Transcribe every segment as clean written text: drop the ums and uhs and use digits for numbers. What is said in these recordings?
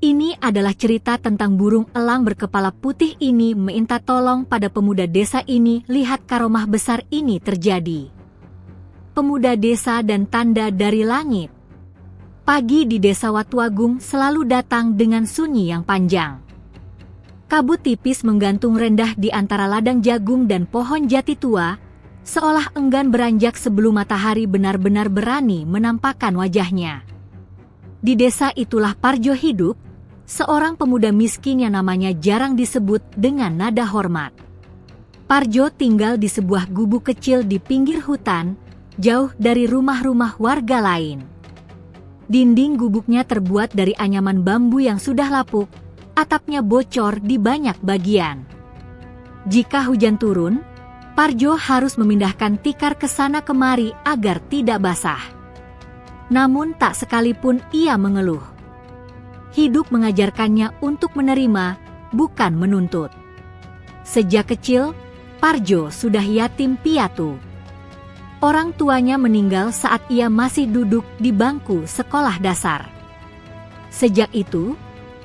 Ini adalah cerita tentang burung elang berkepala putih ini minta tolong pada pemuda desa ini. Lihat karomah besar ini terjadi. Pemuda desa dan tanda dari langit. Pagi di desa Watuagung selalu datang dengan sunyi yang panjang. Kabut tipis menggantung rendah di antara ladang jagung dan pohon jati tua, seolah enggan beranjak sebelum matahari benar-benar berani menampakkan wajahnya. Di desa itulah Parjo hidup, seorang pemuda miskin yang namanya jarang disebut dengan nada hormat. Parjo tinggal di sebuah gubuk kecil di pinggir hutan, jauh dari rumah-rumah warga lain. Dinding gubuknya terbuat dari anyaman bambu yang sudah lapuk, atapnya bocor di banyak bagian. Jika hujan turun, Parjo harus memindahkan tikar ke sana kemari agar tidak basah. Namun tak sekalipun ia mengeluh. Hidup mengajarkannya untuk menerima, bukan menuntut. Sejak kecil, Parjo sudah yatim piatu. Orang tuanya meninggal saat ia masih duduk di bangku sekolah dasar. Sejak itu,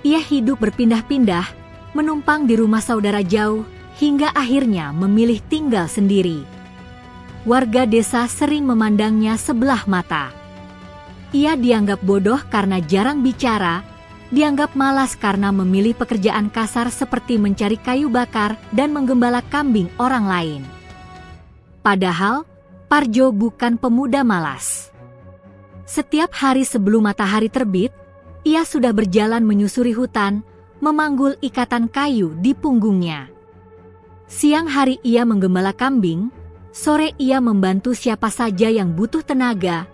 ia hidup berpindah-pindah, menumpang di rumah saudara jauh, hingga akhirnya memilih tinggal sendiri. Warga desa sering memandangnya sebelah mata. Ia dianggap bodoh karena jarang bicara, dianggap malas karena memilih pekerjaan kasar seperti mencari kayu bakar dan menggembala kambing orang lain. Padahal, Parjo bukan pemuda malas. Setiap hari sebelum matahari terbit, ia sudah berjalan menyusuri hutan, memanggul ikatan kayu di punggungnya. Siang hari ia menggembala kambing, sore ia membantu siapa saja yang butuh tenaga,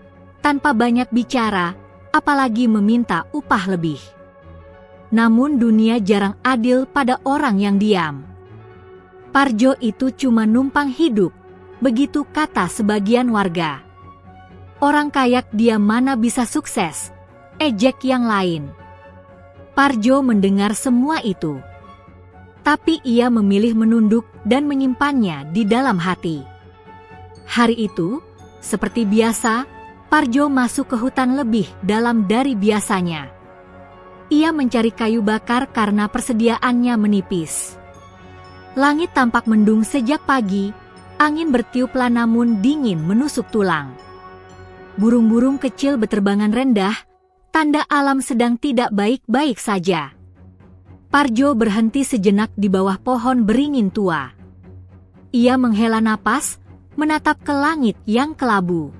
tanpa banyak bicara, apalagi meminta upah lebih. Namun dunia jarang adil pada orang yang diam. Parjo itu cuma numpang hidup, begitu kata sebagian warga. Orang kayak dia mana bisa sukses, ejek yang lain. Parjo mendengar semua itu. Tapi ia memilih menunduk dan menyimpannya di dalam hati. Hari itu, seperti biasa, Parjo masuk ke hutan lebih dalam dari biasanya. Ia mencari kayu bakar karena persediaannya menipis. Langit tampak mendung sejak pagi, angin bertiuplah namun dingin menusuk tulang. Burung-burung kecil beterbangan rendah, tanda alam sedang tidak baik-baik saja. Parjo berhenti sejenak di bawah pohon beringin tua. Ia menghela napas, menatap ke langit yang kelabu.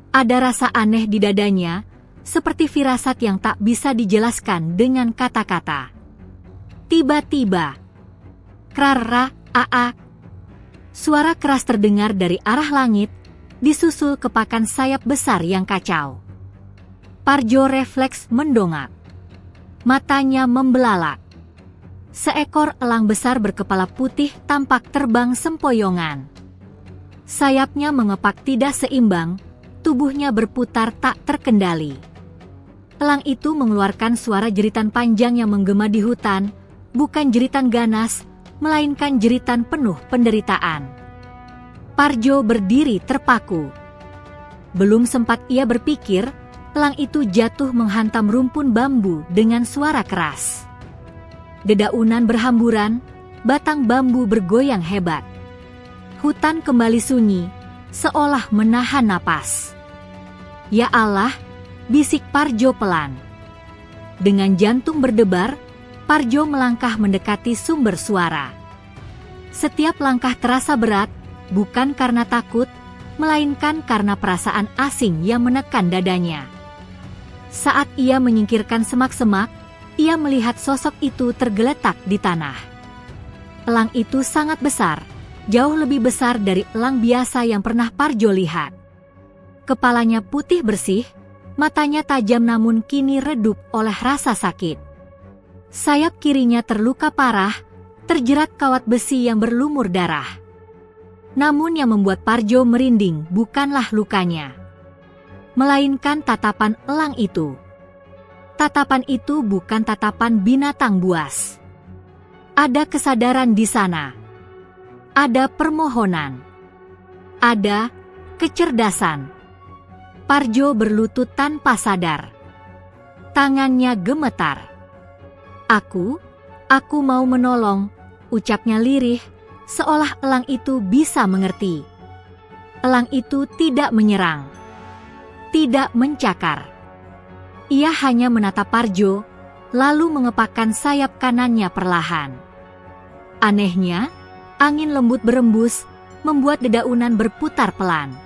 Ada rasa aneh di dadanya, seperti firasat yang tak bisa dijelaskan dengan kata-kata. Tiba-tiba, krara, aa. Suara keras terdengar dari arah langit, disusul kepakan sayap besar yang kacau. Parjo refleks mendongak. Matanya membelalak. Seekor elang besar berkepala putih tampak terbang sempoyongan. Sayapnya mengepak tidak seimbang, tubuhnya berputar tak terkendali. Elang itu mengeluarkan suara jeritan panjang yang menggema di hutan, bukan jeritan ganas, melainkan jeritan penuh penderitaan. Parjo berdiri terpaku. Belum sempat ia berpikir, elang itu jatuh menghantam rumpun bambu dengan suara keras. Dedaunan berhamburan, batang bambu bergoyang hebat. Hutan kembali sunyi, seolah menahan napas. Ya Allah, bisik Parjo pelan. Dengan jantung berdebar, Parjo melangkah mendekati sumber suara. Setiap langkah terasa berat, bukan karena takut, melainkan karena perasaan asing yang menekan dadanya. Saat ia menyingkirkan semak-semak, ia melihat sosok itu tergeletak di tanah. Elang itu sangat besar, jauh lebih besar dari elang biasa yang pernah Parjo lihat. Kepalanya putih bersih, matanya tajam namun kini redup oleh rasa sakit. Sayap kirinya terluka parah, terjerat kawat besi yang berlumur darah. Namun yang membuat Parjo merinding bukanlah lukanya, melainkan tatapan elang itu. Tatapan itu bukan tatapan binatang buas. Ada kesadaran di sana. Ada permohonan. Ada kecerdasan. Parjo berlutut tanpa sadar. Tangannya gemetar. Aku mau menolong, ucapnya lirih, seolah elang itu bisa mengerti. Elang itu tidak menyerang, tidak mencakar. Ia hanya menatap Parjo, lalu mengepakkan sayap kanannya perlahan. Anehnya, angin lembut berembus, membuat dedaunan berputar pelan.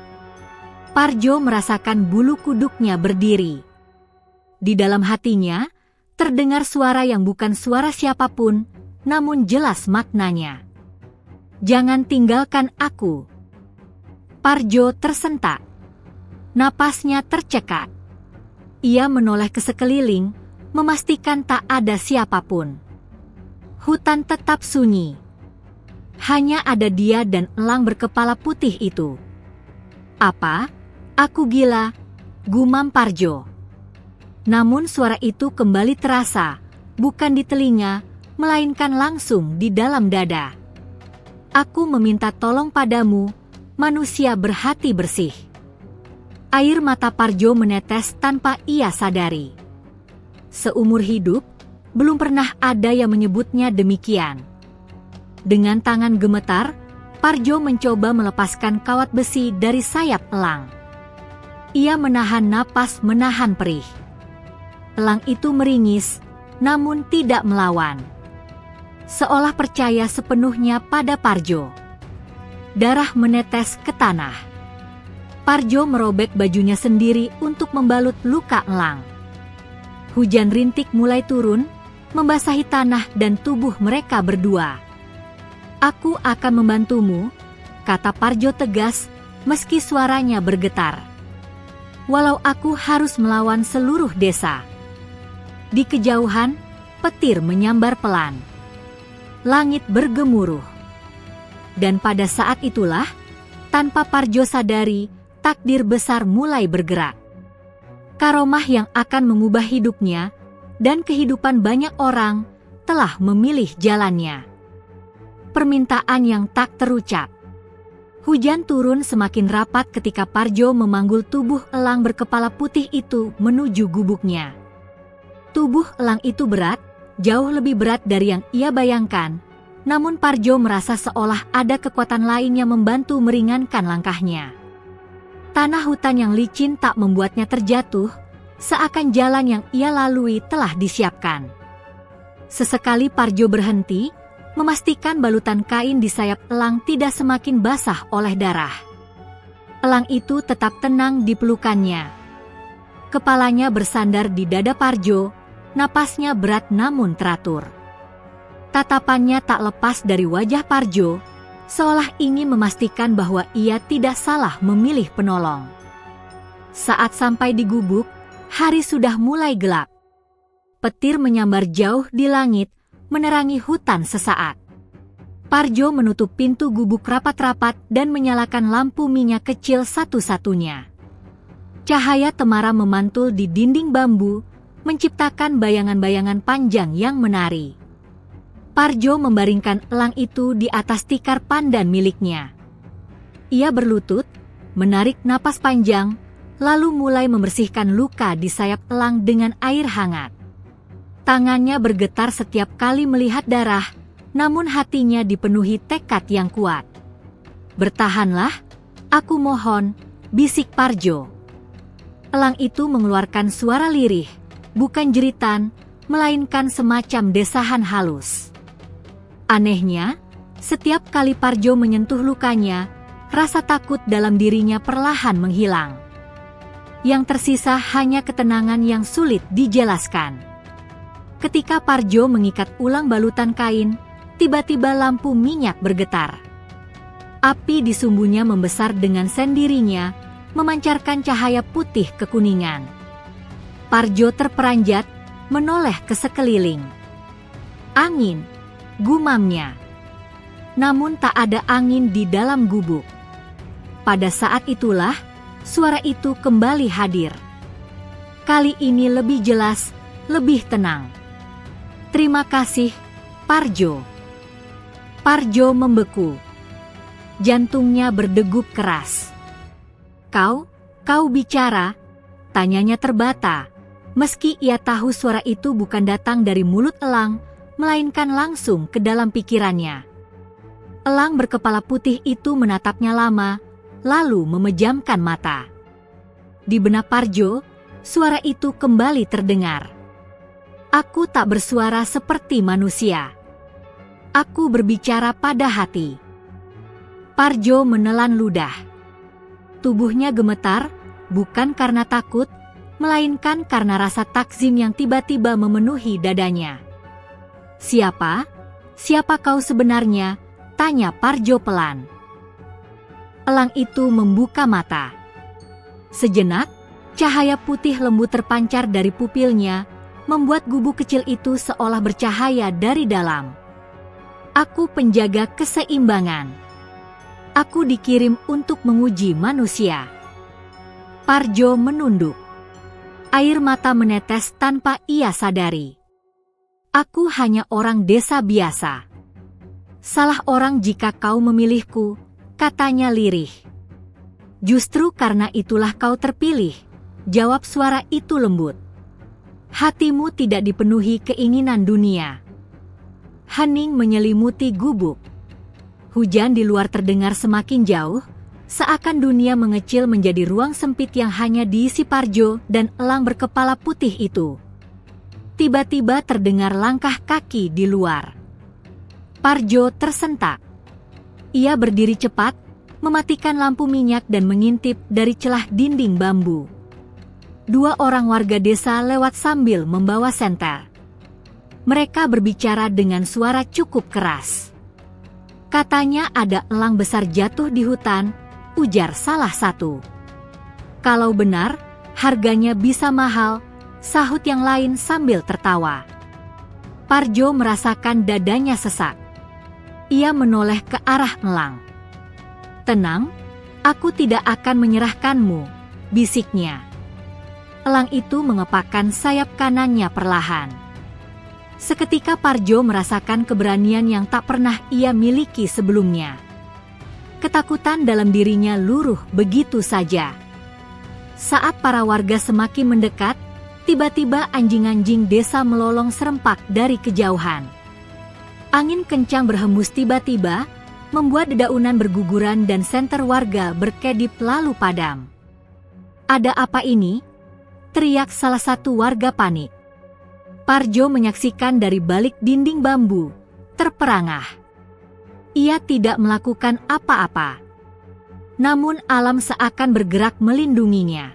Parjo merasakan bulu kuduknya berdiri. Di dalam hatinya, terdengar suara yang bukan suara siapapun, namun jelas maknanya. "Jangan tinggalkan aku." Parjo tersentak. Napasnya tercekat. Ia menoleh ke sekeliling, memastikan tak ada siapapun. Hutan tetap sunyi. Hanya ada dia dan elang berkepala putih itu. "Apa? Aku gila?" gumam Parjo. Namun suara itu kembali terasa, bukan di telinga, melainkan langsung di dalam dada. "Aku meminta tolong padamu, manusia berhati bersih." Air mata Parjo menetes tanpa ia sadari. Seumur hidup, belum pernah ada yang menyebutnya demikian. Dengan tangan gemetar, Parjo mencoba melepaskan kawat besi dari sayap elang. Ia menahan napas, menahan perih. Elang itu meringis, namun tidak melawan. Seolah percaya sepenuhnya pada Parjo. Darah menetes ke tanah. Parjo merobek bajunya sendiri untuk membalut luka elang. Hujan rintik mulai turun, membasahi tanah dan tubuh mereka berdua. "Aku akan membantumu," kata Parjo tegas, meski suaranya bergetar. "Walau aku harus melawan seluruh desa." Di kejauhan, petir menyambar pelan. Langit bergemuruh. Dan pada saat itulah, tanpa Parjo sadari, takdir besar mulai bergerak. Karomah yang akan mengubah hidupnya dan kehidupan banyak orang telah memilih jalannya. Permintaan yang tak terucap. Hujan turun semakin rapat ketika Parjo memanggul tubuh elang berkepala putih itu menuju gubuknya. Tubuh elang itu berat, jauh lebih berat dari yang ia bayangkan, namun Parjo merasa seolah ada kekuatan lain yang membantu meringankan langkahnya. Tanah hutan yang licin tak membuatnya terjatuh, seakan jalan yang ia lalui telah disiapkan. Sesekali Parjo berhenti, memastikan balutan kain di sayap elang tidak semakin basah oleh darah. Elang itu tetap tenang di pelukannya. Kepalanya bersandar di dada Parjo, napasnya berat namun teratur. Tatapannya tak lepas dari wajah Parjo, seolah ingin memastikan bahwa ia tidak salah memilih penolong. Saat sampai di gubuk, hari sudah mulai gelap. Petir menyambar jauh di langit, menerangi hutan sesaat. Parjo menutup pintu gubuk rapat-rapat dan menyalakan lampu minyak kecil satu-satunya. Cahaya temara memantul di dinding bambu, menciptakan bayangan-bayangan panjang yang menari. Parjo membaringkan elang itu di atas tikar pandan miliknya. Ia berlutut, menarik napas panjang, lalu mulai membersihkan luka di sayap elang dengan air hangat. Tangannya bergetar setiap kali melihat darah, namun hatinya dipenuhi tekad yang kuat. "Bertahanlah, aku mohon," bisik Parjo. Elang itu mengeluarkan suara lirih, bukan jeritan, melainkan semacam desahan halus. Anehnya, setiap kali Parjo menyentuh lukanya, rasa takut dalam dirinya perlahan menghilang. Yang tersisa hanya ketenangan yang sulit dijelaskan. Ketika Parjo mengikat ulang balutan kain, tiba-tiba lampu minyak bergetar. Api di sumbunya membesar dengan sendirinya, memancarkan cahaya putih kekuningan. Parjo terperanjat, menoleh ke sekeliling. "Angin," gumamnya. Namun tak ada angin di dalam gubuk. Pada saat itulah, suara itu kembali hadir. Kali ini lebih jelas, lebih tenang. "Terima kasih, Parjo." Parjo membeku. Jantungnya berdegup keras. Kau bicara?" tanyanya terbata, Meski ia tahu suara itu bukan datang dari mulut elang, melainkan langsung ke dalam pikirannya. Elang berkepala putih itu menatapnya lama, lalu memejamkan mata. Di benak Parjo, suara itu kembali terdengar. Aku tak bersuara seperti manusia. Aku berbicara pada hati. Parjo menelan ludah. Tubuhnya gemetar, bukan karena takut, melainkan karena rasa takzim yang tiba-tiba memenuhi dadanya. "Siapa? Siapa kau sebenarnya?" tanya Parjo pelan. Elang itu membuka mata. Sejenak, cahaya putih lembut terpancar dari pupilnya, membuat gubuk kecil itu seolah bercahaya dari dalam. "Aku penjaga keseimbangan. Aku dikirim untuk menguji manusia." Parjo menunduk. Air mata menetes tanpa ia sadari. "Aku hanya orang desa biasa. Salah orang jika kau memilihku," katanya lirih. "Justru karena itulah kau terpilih," jawab suara itu lembut. "Hatimu tidak dipenuhi keinginan dunia." Hening menyelimuti gubuk. Hujan di luar terdengar semakin jauh, seakan dunia mengecil menjadi ruang sempit yang hanya diisi Parjo dan elang berkepala putih itu. Tiba-tiba terdengar langkah kaki di luar. Parjo tersentak. Ia berdiri cepat, mematikan lampu minyak dan mengintip dari celah dinding bambu. 2 orang warga desa lewat sambil membawa senter. Mereka berbicara dengan suara cukup keras. "Katanya ada elang besar jatuh di hutan," ujar salah satu. "Kalau benar, harganya bisa mahal," sahut yang lain sambil tertawa. Parjo merasakan dadanya sesak. Ia menoleh ke arah elang. "Tenang, aku tidak akan menyerahkanmu," bisiknya. Elang itu mengepakkan sayap kanannya perlahan. Seketika Parjo merasakan keberanian yang tak pernah ia miliki sebelumnya. Ketakutan dalam dirinya luruh begitu saja. Saat para warga semakin mendekat, tiba-tiba anjing-anjing desa melolong serempak dari kejauhan. Angin kencang berhembus tiba-tiba, membuat dedaunan berguguran dan senter warga berkedip lalu padam. "Ada apa ini?" teriak salah satu warga panik. Parjo menyaksikan dari balik dinding bambu, terperangah. Ia tidak melakukan apa-apa. Namun alam seakan bergerak melindunginya.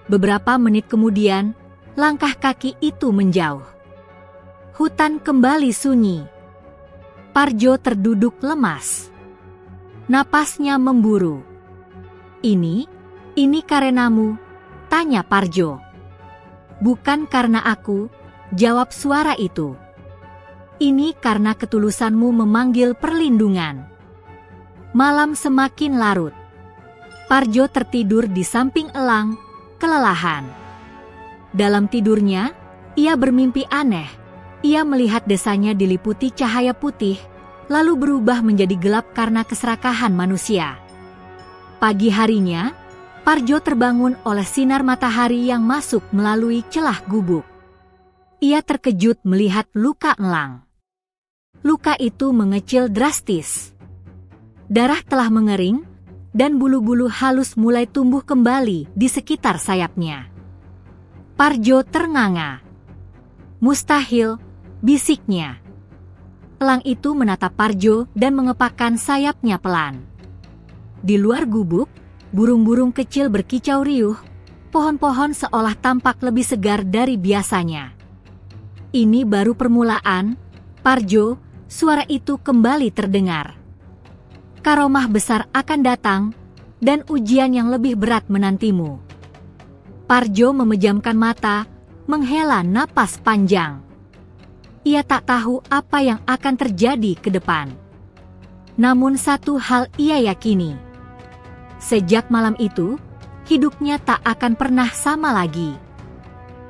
Beberapa menit kemudian, langkah kaki itu menjauh. Hutan kembali sunyi. Parjo terduduk lemas. Napasnya memburu. Ini karenamu?" tanya Parjo. "Bukan karena aku," jawab suara itu. "Ini karena ketulusanmu memanggil perlindungan." Malam semakin larut. Parjo tertidur di samping elang, kelelahan. Dalam tidurnya, ia bermimpi aneh. Ia melihat desanya diliputi cahaya putih, lalu berubah menjadi gelap karena keserakahan manusia. Pagi harinya, Parjo terbangun oleh sinar matahari yang masuk melalui celah gubuk. Ia terkejut melihat luka elang. Luka itu mengecil drastis. Darah telah mengering, dan bulu-bulu halus mulai tumbuh kembali di sekitar sayapnya. Parjo ternganga. "Mustahil," bisiknya. Elang itu menatap Parjo dan mengepakkan sayapnya pelan. Di luar gubuk, burung-burung kecil berkicau riuh, pohon-pohon seolah tampak lebih segar dari biasanya. "Ini baru permulaan, Parjo," suara itu kembali terdengar. "Karomah besar akan datang, dan ujian yang lebih berat menantimu." Parjo memejamkan mata, menghela napas panjang. Ia tak tahu apa yang akan terjadi ke depan. Namun satu hal ia yakini. Sejak malam itu, hidupnya tak akan pernah sama lagi.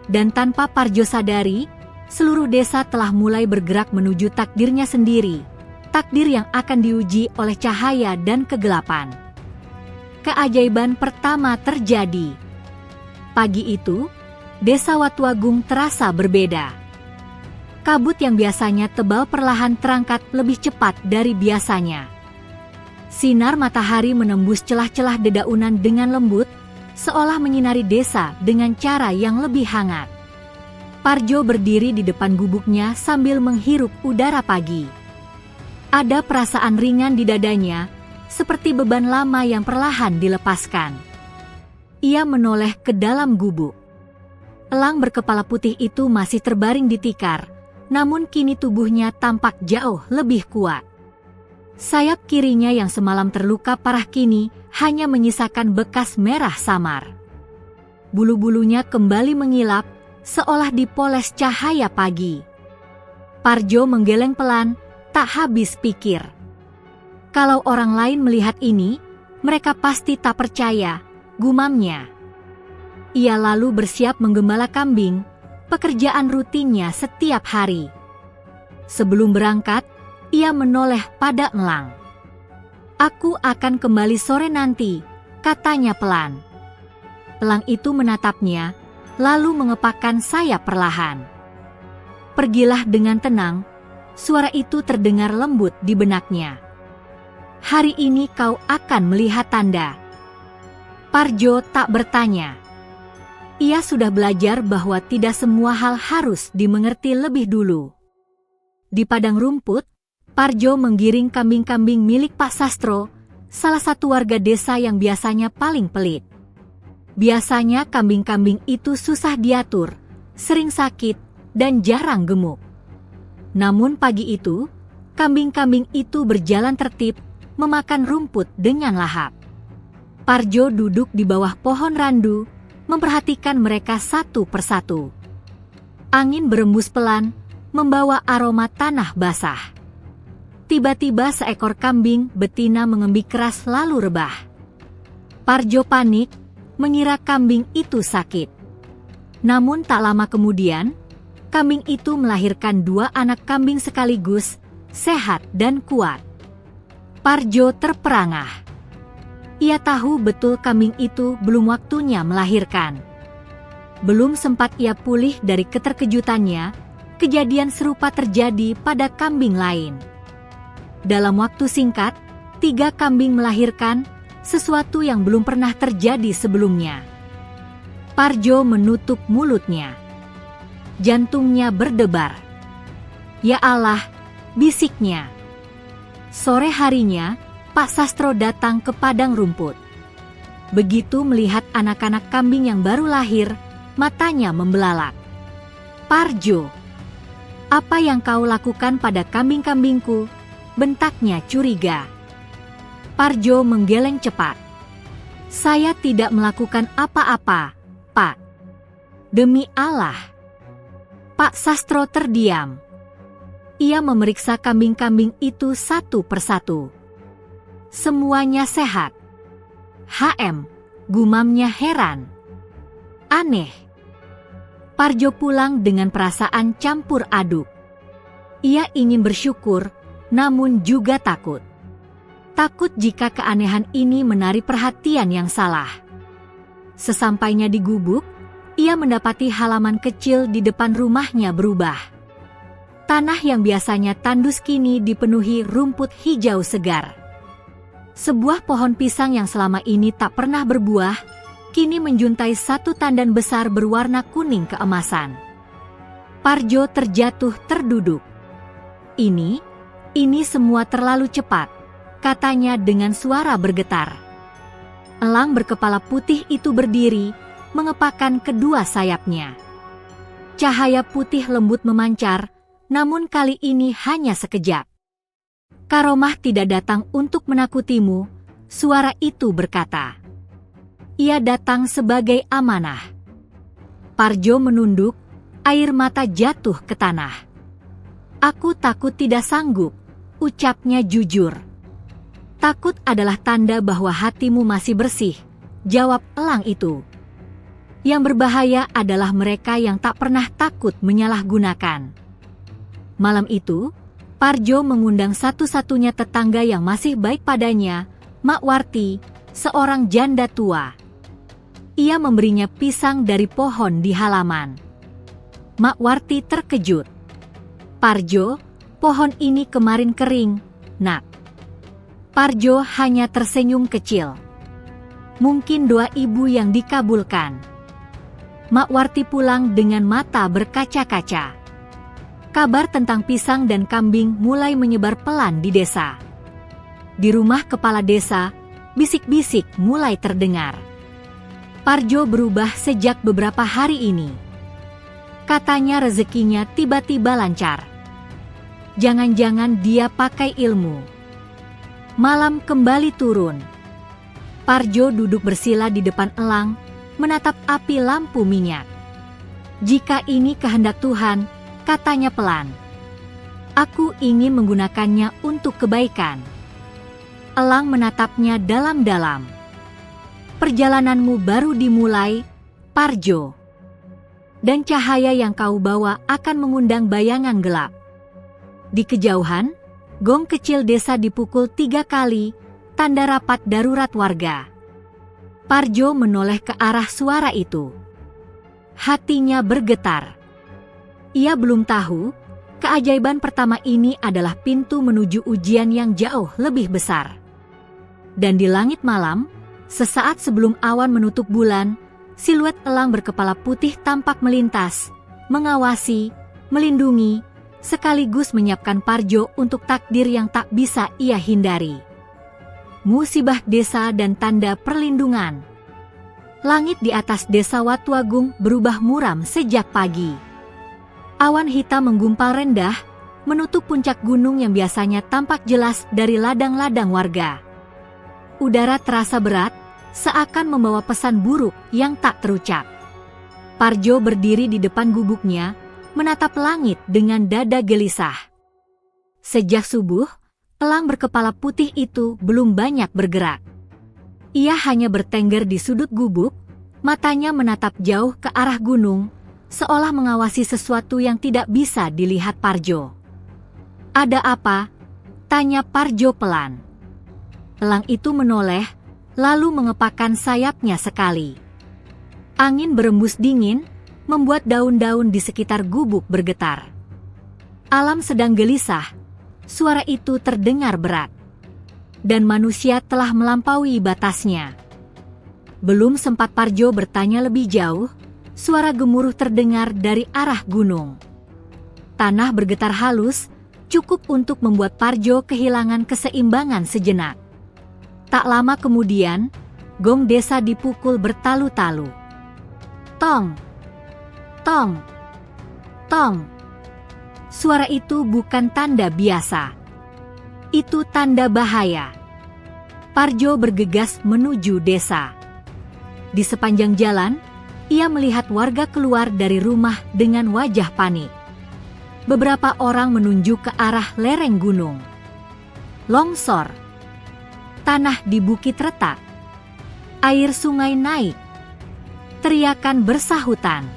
Dan tanpa Parjo sadari, seluruh desa telah mulai bergerak menuju takdirnya sendiri, takdir yang akan diuji oleh cahaya dan kegelapan. Keajaiban pertama terjadi. Pagi itu, Desa Watuagung terasa berbeda. Kabut yang biasanya tebal perlahan terangkat lebih cepat dari biasanya. Sinar matahari menembus celah-celah dedaunan dengan lembut, seolah menyinari desa dengan cara yang lebih hangat. Parjo berdiri di depan gubuknya sambil menghirup udara pagi. Ada perasaan ringan di dadanya, seperti beban lama yang perlahan dilepaskan. Ia menoleh ke dalam gubuk. Elang berkepala putih itu masih terbaring di tikar, namun kini tubuhnya tampak jauh lebih kuat. Sayap kirinya yang semalam terluka parah kini hanya menyisakan bekas merah samar. Bulu-bulunya kembali mengilap, seolah dipoles cahaya pagi. Parjo menggeleng pelan, tak habis pikir. Kalau orang lain melihat ini, mereka pasti tak percaya, gumamnya. Ia lalu bersiap menggembala kambing, pekerjaan rutinnya setiap hari. Sebelum berangkat, ia menoleh pada elang. "Aku akan kembali sore nanti," katanya pelan. Elang itu menatapnya, lalu mengepakkan sayap perlahan. "Pergilah dengan tenang," suara itu terdengar lembut di benaknya. "Hari ini kau akan melihat tanda." Parjo tak bertanya. Ia sudah belajar bahwa tidak semua hal harus dimengerti lebih dulu. Di padang rumput, Parjo menggiring kambing-kambing milik Pak Sastro, salah satu warga desa yang biasanya paling pelit. Biasanya kambing-kambing itu susah diatur, sering sakit, dan jarang gemuk. Namun pagi itu, kambing-kambing itu berjalan tertib, memakan rumput dengan lahap. Parjo duduk di bawah pohon randu, memperhatikan mereka satu persatu. Angin berembus pelan, membawa aroma tanah basah. Tiba-tiba seekor kambing betina mengembik keras lalu rebah. Parjo panik, mengira kambing itu sakit. Namun tak lama kemudian, kambing itu melahirkan 2 anak kambing sekaligus, sehat dan kuat. Parjo terperangah. Ia tahu betul kambing itu belum waktunya melahirkan. Belum sempat ia pulih dari keterkejutannya, kejadian serupa terjadi pada kambing lain. Dalam waktu singkat, 3 kambing melahirkan, sesuatu yang belum pernah terjadi sebelumnya. Parjo menutup mulutnya. Jantungnya berdebar. "Ya Allah," bisiknya. Sore harinya, Pak Sastro datang ke padang rumput. Begitu melihat anak-anak kambing yang baru lahir, matanya membelalak. "Parjo, apa yang kau lakukan pada kambing-kambingku?" bentaknya curiga. Parjo menggeleng cepat. "Saya tidak melakukan apa-apa, Pak. Demi Allah." Pak Sastro terdiam. Ia memeriksa kambing-kambing itu satu persatu. Semuanya sehat. Gumamnya heran. "Aneh." Parjo pulang dengan perasaan campur aduk. Ia ingin bersyukur, namun juga takut. Takut jika keanehan ini menarik perhatian yang salah. Sesampainya di gubuk, ia mendapati halaman kecil di depan rumahnya berubah. Tanah yang biasanya tandus kini dipenuhi rumput hijau segar. Sebuah pohon pisang yang selama ini tak pernah berbuah, kini menjuntai satu tandan besar berwarna kuning keemasan. Parjo terjatuh terduduk. Ini semua terlalu cepat," katanya dengan suara bergetar. Elang berkepala putih itu berdiri, mengepakkan kedua sayapnya. Cahaya putih lembut memancar, namun kali ini hanya sekejap. "Karomah tidak datang untuk menakutimu," suara itu berkata. "Ia datang sebagai amanah." Parjo menunduk, air mata jatuh ke tanah. "Aku takut tidak sanggup," ucapnya jujur. "Takut adalah tanda bahwa hatimu masih bersih," jawab elang itu. "Yang berbahaya adalah mereka yang tak pernah takut menyalahgunakan." Malam itu, Parjo mengundang satu-satunya tetangga yang masih baik padanya, Mak Warti, seorang janda tua. Ia memberinya pisang dari pohon di halaman. Mak Warti terkejut. "Parjo, pohon ini kemarin kering, Nak." Parjo hanya tersenyum kecil. Mungkin doa ibu yang dikabulkan. Mak Warti pulang dengan mata berkaca-kaca. Kabar tentang pisang dan kambing mulai menyebar pelan di desa. Di rumah kepala desa, bisik-bisik mulai terdengar. Parjo berubah sejak beberapa hari ini. Katanya rezekinya tiba-tiba lancar. Jangan-jangan dia pakai ilmu. Malam kembali turun. Parjo duduk bersila di depan elang, menatap api lampu minyak. "Jika ini kehendak Tuhan," katanya pelan, "aku ingin menggunakannya untuk kebaikan." Elang menatapnya dalam-dalam. "Perjalananmu baru dimulai, Parjo. Dan cahaya yang kau bawa akan mengundang bayangan gelap." Di kejauhan, gong kecil desa dipukul 3 kali, tanda rapat darurat warga. Parjo menoleh ke arah suara itu. Hatinya bergetar. Ia belum tahu, keajaiban pertama ini adalah pintu menuju ujian yang jauh lebih besar. Dan di langit malam, sesaat sebelum awan menutup bulan, siluet elang berkepala putih tampak melintas, mengawasi, melindungi, sekaligus menyiapkan Parjo untuk takdir yang tak bisa ia hindari. Musibah desa dan tanda perlindungan. Langit di atas desa Watuagung berubah muram sejak pagi. Awan hitam menggumpal rendah, menutup puncak gunung yang biasanya tampak jelas dari ladang-ladang warga. Udara terasa berat, seakan membawa pesan buruk yang tak terucap. Parjo berdiri di depan gubuknya, menatap langit dengan dada gelisah. Sejak subuh, elang berkepala putih itu belum banyak bergerak. Ia hanya bertengger di sudut gubuk, matanya menatap jauh ke arah gunung, seolah mengawasi sesuatu yang tidak bisa dilihat Parjo. "Ada apa?" tanya Parjo pelan. Elang itu menoleh, lalu mengepakkan sayapnya sekali. Angin berembus dingin, membuat daun-daun di sekitar gubuk bergetar. Alam sedang gelisah, suara itu terdengar berat. Dan manusia telah melampaui batasnya. Belum sempat Parjo bertanya lebih jauh, suara gemuruh terdengar dari arah gunung. Tanah bergetar halus, cukup untuk membuat Parjo kehilangan keseimbangan sejenak. Tak lama kemudian, gong desa dipukul bertalu-talu. Tong! Tong! Tong! Suara itu bukan tanda biasa. Itu tanda bahaya. Parjo bergegas menuju desa. Di sepanjang jalan, ia melihat warga keluar dari rumah dengan wajah panik. Beberapa orang menunjuk ke arah lereng gunung. Longsor. Tanah di bukit retak. Air sungai naik. Teriakan bersahutan.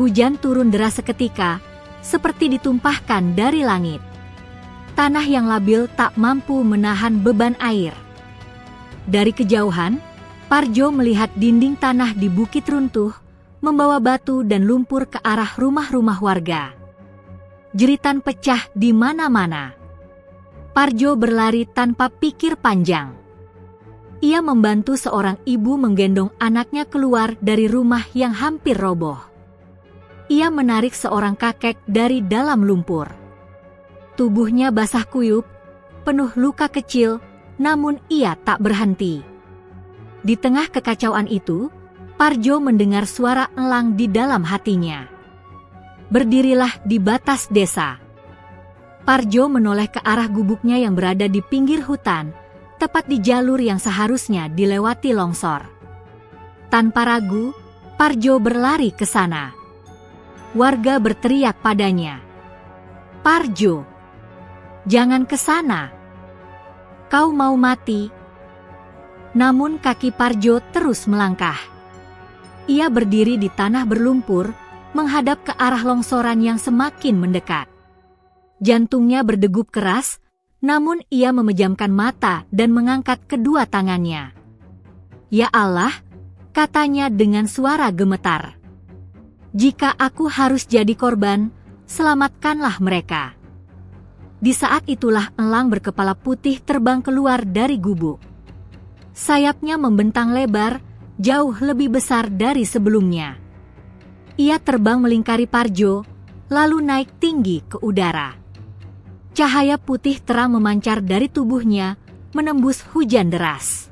Hujan turun deras seketika, seperti ditumpahkan dari langit. Tanah yang labil tak mampu menahan beban air. Dari kejauhan, Parjo melihat dinding tanah di bukit runtuh, membawa batu dan lumpur ke arah rumah-rumah warga. Jeritan pecah di mana-mana. Parjo berlari tanpa pikir panjang. Ia membantu seorang ibu menggendong anaknya keluar dari rumah yang hampir roboh. Ia menarik seorang kakek dari dalam lumpur. Tubuhnya basah kuyup, penuh luka kecil, namun ia tak berhenti. Di tengah kekacauan itu, Parjo mendengar suara elang di dalam hatinya. Berdirilah di batas desa. Parjo menoleh ke arah gubuknya yang berada di pinggir hutan, tepat di jalur yang seharusnya dilewati longsor. Tanpa ragu, Parjo berlari ke sana. Warga berteriak padanya, "Parjo, jangan ke sana. Kau mau mati." Namun kaki Parjo terus melangkah. Ia berdiri di tanah berlumpur, menghadap ke arah longsoran yang semakin mendekat. Jantungnya berdegup keras, namun ia memejamkan mata dan mengangkat kedua tangannya. "Ya Allah, katanya dengan suara gemetar. Jika aku harus jadi korban, selamatkanlah mereka. Di saat itulah elang berkepala putih terbang keluar dari gubuk. Sayapnya membentang lebar, jauh lebih besar dari sebelumnya. Ia terbang melingkari Parjo, lalu naik tinggi ke udara. Cahaya putih terang memancar dari tubuhnya, menembus hujan deras.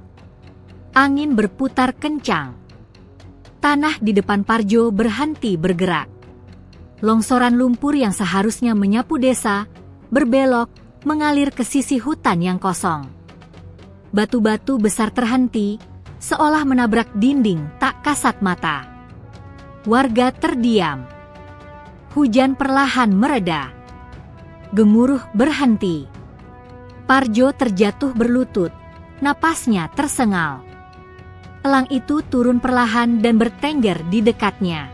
Angin berputar kencang. Tanah di depan Parjo berhenti bergerak. Longsoran lumpur yang seharusnya menyapu desa, berbelok, mengalir ke sisi hutan yang kosong. Batu-batu besar terhenti, seolah menabrak dinding tak kasat mata. Warga terdiam. Hujan perlahan mereda. Gemuruh berhenti. Parjo terjatuh berlutut, napasnya tersengal. Elang itu turun perlahan dan bertengger di dekatnya.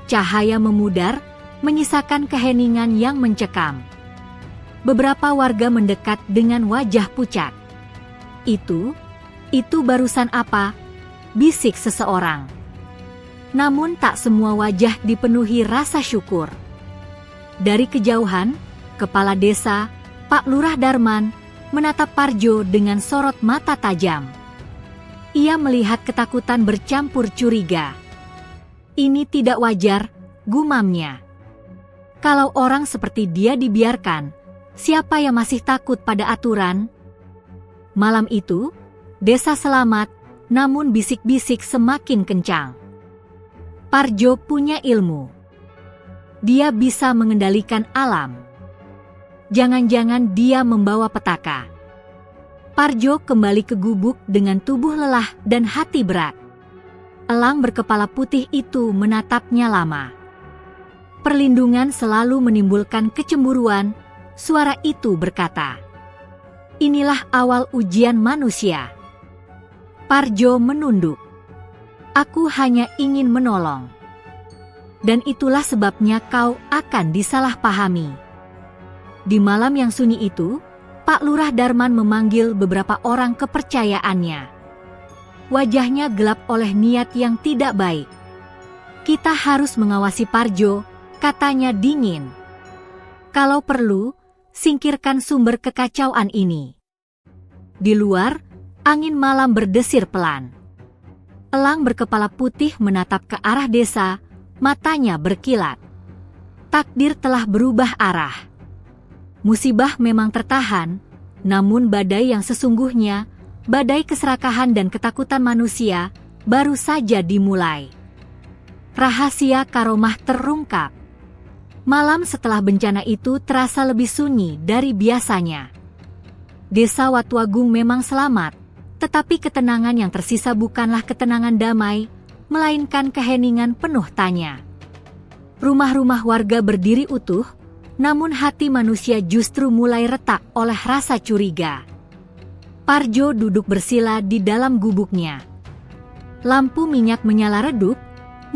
Cahaya memudar, menyisakan keheningan yang mencekam. Beberapa warga mendekat dengan wajah pucat. Itu barusan apa? Bisik seseorang. Namun tak semua wajah dipenuhi rasa syukur. Dari kejauhan, kepala desa, Pak Lurah Darman, menatap Parjo dengan sorot mata tajam. Ia melihat ketakutan bercampur curiga. Ini tidak wajar, gumamnya. Kalau orang seperti dia dibiarkan, siapa yang masih takut pada aturan? Malam itu, desa selamat, namun bisik-bisik semakin kencang. Parjo punya ilmu. Dia bisa mengendalikan alam. Jangan-jangan dia membawa petaka. Parjo kembali ke gubuk dengan tubuh lelah dan hati berat. Elang berkepala putih itu menatapnya lama. Perlindungan selalu menimbulkan kecemburuan, suara itu berkata. Inilah awal ujian manusia. Parjo menunduk. Aku hanya ingin menolong. Dan itulah sebabnya kau akan disalahpahami. Di malam yang sunyi itu, Pak Lurah Darman memanggil beberapa orang kepercayaannya. Wajahnya gelap oleh niat yang tidak baik. Kita harus mengawasi Parjo, katanya dingin. Kalau perlu, singkirkan sumber kekacauan ini. Di luar, angin malam berdesir pelan. Elang berkepala putih menatap ke arah desa, matanya berkilat. Takdir telah berubah arah. Musibah memang tertahan, namun badai yang sesungguhnya, badai keserakahan dan ketakutan manusia, baru saja dimulai. Rahasia Karomah terungkap. Malam setelah bencana itu terasa lebih sunyi dari biasanya. Desa Watuagung memang selamat, tetapi ketenangan yang tersisa bukanlah ketenangan damai, melainkan keheningan penuh tanya. Rumah-rumah warga berdiri utuh, namun hati manusia justru mulai retak oleh rasa curiga. Parjo duduk bersila di dalam gubuknya. Lampu minyak menyala redup,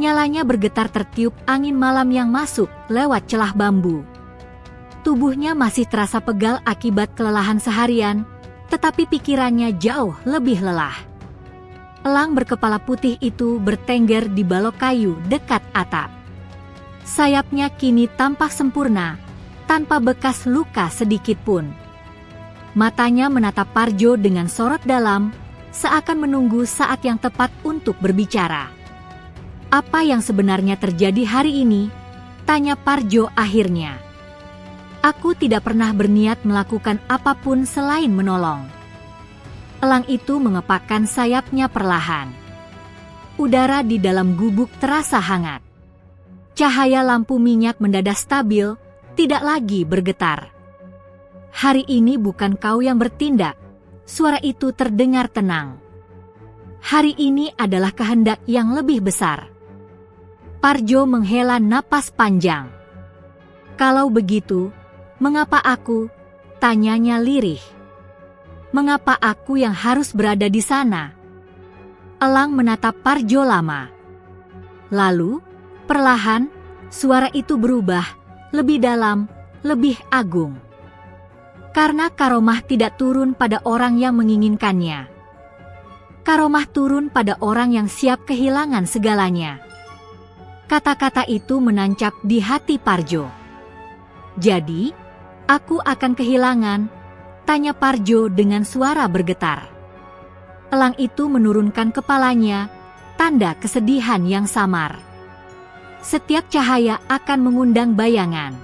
nyalanya bergetar tertiup angin malam yang masuk lewat celah bambu. Tubuhnya masih terasa pegal akibat kelelahan seharian, tetapi pikirannya jauh lebih lelah. Elang berkepala putih itu bertengger di balok kayu dekat atap. Sayapnya kini tampak sempurna, tanpa bekas luka sedikit pun. Matanya menatap Parjo dengan sorot dalam, seakan menunggu saat yang tepat untuk berbicara. Apa yang sebenarnya terjadi hari ini? Tanya Parjo akhirnya. Aku tidak pernah berniat melakukan apapun selain menolong. Elang itu mengepakkan sayapnya perlahan. Udara di dalam gubuk terasa hangat. Cahaya lampu minyak mendadak stabil, tidak lagi bergetar. Hari ini bukan kau yang bertindak, suara itu terdengar tenang. Hari ini adalah kehendak yang lebih besar. Parjo menghela napas panjang. Kalau begitu, mengapa aku? Tanyanya lirih. Mengapa aku yang harus berada di sana? Elang menatap Parjo lama. Lalu, perlahan, suara itu berubah, lebih dalam, lebih agung. Karena karomah tidak turun pada orang yang menginginkannya. Karomah turun pada orang yang siap kehilangan segalanya. Kata-kata itu menancap di hati Parjo. Jadi, aku akan kehilangan? Tanya Parjo dengan suara bergetar. Elang itu menurunkan kepalanya, tanda kesedihan yang samar. Setiap cahaya akan mengundang bayangan.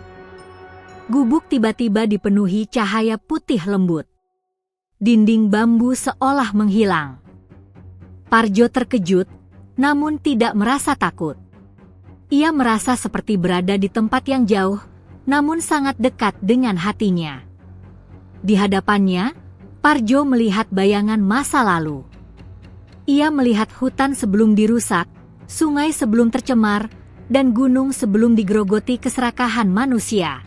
Gubuk tiba-tiba dipenuhi cahaya putih lembut. Dinding bambu seolah menghilang. Parjo terkejut, namun tidak merasa takut. Ia merasa seperti berada di tempat yang jauh, namun sangat dekat dengan hatinya. Di hadapannya, Parjo melihat bayangan masa lalu. Ia melihat hutan sebelum dirusak, sungai sebelum tercemar, dan gunung sebelum digerogoti keserakahan manusia.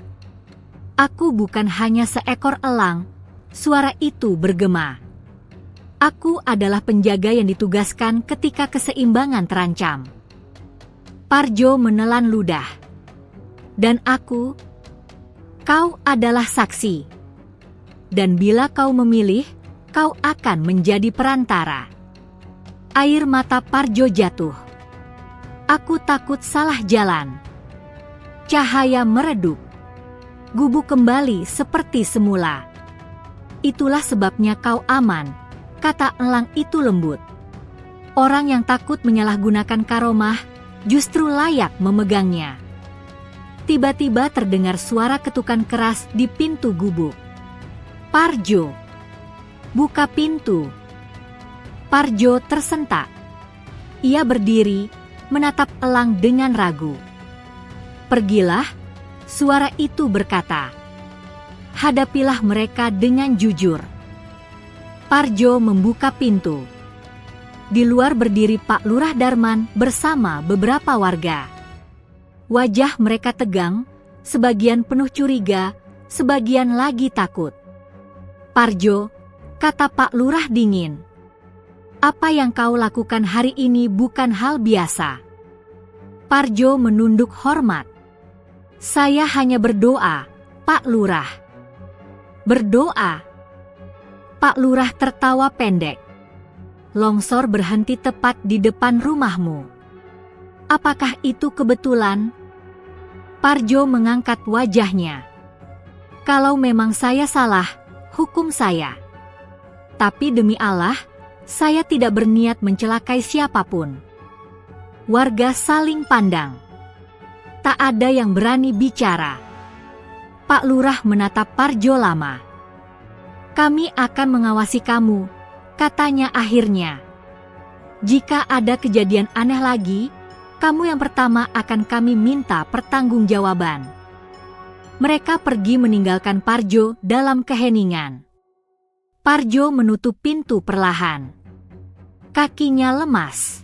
Aku bukan hanya seekor elang, suara itu bergema. Aku adalah penjaga yang ditugaskan ketika keseimbangan terancam. Parjo menelan ludah. Dan aku, kau adalah saksi. Dan bila kau memilih, kau akan menjadi perantara. Air mata Parjo jatuh. Aku takut salah jalan. Cahaya meredup. Gubuk kembali seperti semula. Itulah sebabnya kau aman, kata elang itu lembut. Orang yang takut menyalahgunakan karomah, justru layak memegangnya. Tiba-tiba terdengar suara ketukan keras di pintu gubuk. Parjo, buka pintu. Parjo tersentak. Ia berdiri, menatap elang dengan ragu. Pergilah, suara itu berkata. Hadapilah mereka dengan jujur. Parjo membuka pintu. Di luar berdiri Pak Lurah Darman bersama beberapa warga. Wajah mereka tegang, sebagian penuh curiga, sebagian lagi takut. Parjo, kata Pak Lurah dingin. Apa yang kau lakukan hari ini bukan hal biasa. Parjo menunduk hormat. Saya hanya berdoa, Pak Lurah. Berdoa? Pak Lurah tertawa pendek. Longsor berhenti tepat di depan rumahmu. Apakah itu kebetulan? Parjo mengangkat wajahnya. Kalau memang saya salah, hukum saya. Tapi demi Allah, saya tidak berniat mencelakai siapapun. Warga saling pandang. Tak ada yang berani bicara. Pak Lurah menatap Parjo lama. Kami akan mengawasi kamu, katanya akhirnya. Jika ada kejadian aneh lagi, kamu yang pertama akan kami minta pertanggungjawaban. Mereka pergi meninggalkan Parjo dalam keheningan. Parjo menutup pintu perlahan. Kakinya lemas.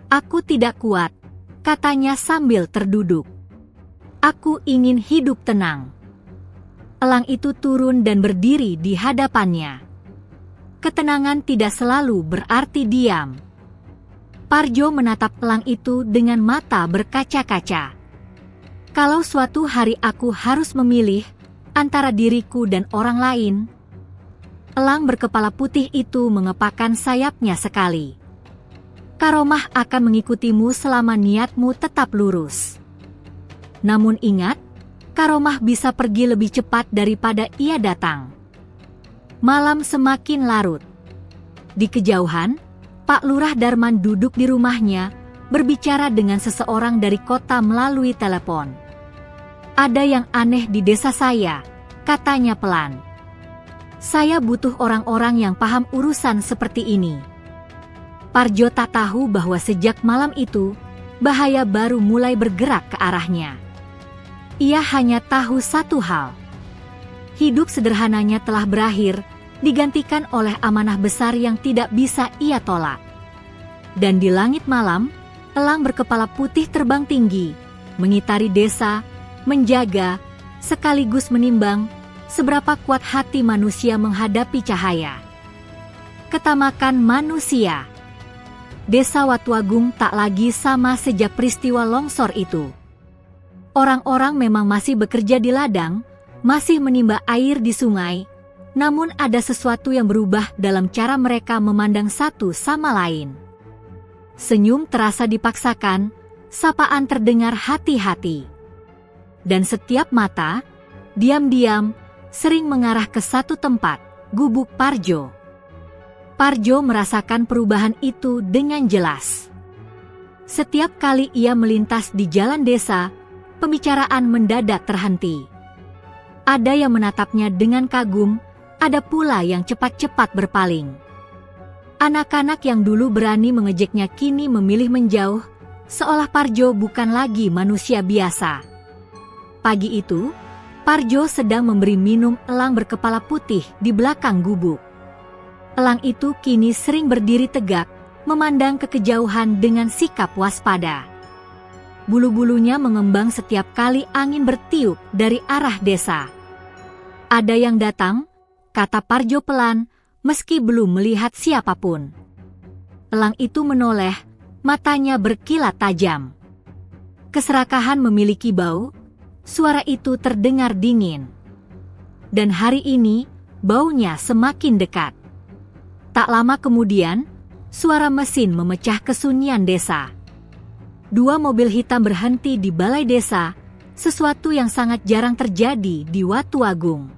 Aku tidak kuat, katanya sambil terduduk. Aku ingin hidup tenang. Elang itu turun dan berdiri di hadapannya. Ketenangan tidak selalu berarti diam. Parjo menatap elang itu dengan mata berkaca-kaca. Kalau suatu hari aku harus memilih antara diriku dan orang lain, elang berkepala putih itu mengepakkan sayapnya sekali. Karomah akan mengikutimu selama niatmu tetap lurus. Namun ingat, karomah bisa pergi lebih cepat daripada ia datang. Malam semakin larut. Di kejauhan, Pak Lurah Darman duduk di rumahnya, berbicara dengan seseorang dari kota melalui telepon. Ada yang aneh di desa saya, katanya pelan. Saya butuh orang-orang yang paham urusan seperti ini. Parjo tak tahu bahwa sejak malam itu, bahaya baru mulai bergerak ke arahnya. Ia hanya tahu satu hal. Hidup sederhananya telah berakhir, digantikan oleh amanah besar yang tidak bisa ia tolak. Dan di langit malam, elang berkepala putih terbang tinggi, mengitari desa, menjaga, sekaligus menimbang, seberapa kuat hati manusia menghadapi cahaya. Ketamakan manusia. Desa Watuagung tak lagi sama sejak peristiwa longsor itu. Orang-orang memang masih bekerja di ladang, masih menimba air di sungai, Namun ada sesuatu yang berubah dalam cara mereka memandang satu sama lain. Senyum terasa dipaksakan, sapaan terdengar hati-hati. Dan setiap mata, diam-diam, sering mengarah ke satu tempat, gubuk Parjo. Parjo merasakan perubahan itu dengan jelas. Setiap kali ia melintas di jalan desa, pembicaraan mendadak terhenti. Ada yang menatapnya dengan kagum, ada pula yang cepat-cepat berpaling. Anak-anak yang dulu berani mengejeknya kini memilih menjauh, seolah Parjo bukan lagi manusia biasa. Pagi itu, Parjo sedang memberi minum elang berkepala putih di belakang gubuk. Elang itu kini sering berdiri tegak, memandang ke kejauhan dengan sikap waspada. Bulu-bulunya mengembang setiap kali angin bertiup dari arah desa. Ada yang datang, kata Parjo pelan, meski belum melihat siapapun. Elang itu menoleh, matanya berkilat tajam. Keserakahan memiliki bau, suara itu terdengar dingin. Dan hari ini, baunya semakin dekat. Tak lama kemudian, suara mesin memecah kesunyian desa. 2 mobil hitam berhenti di balai desa, sesuatu yang sangat jarang terjadi di Watuagung.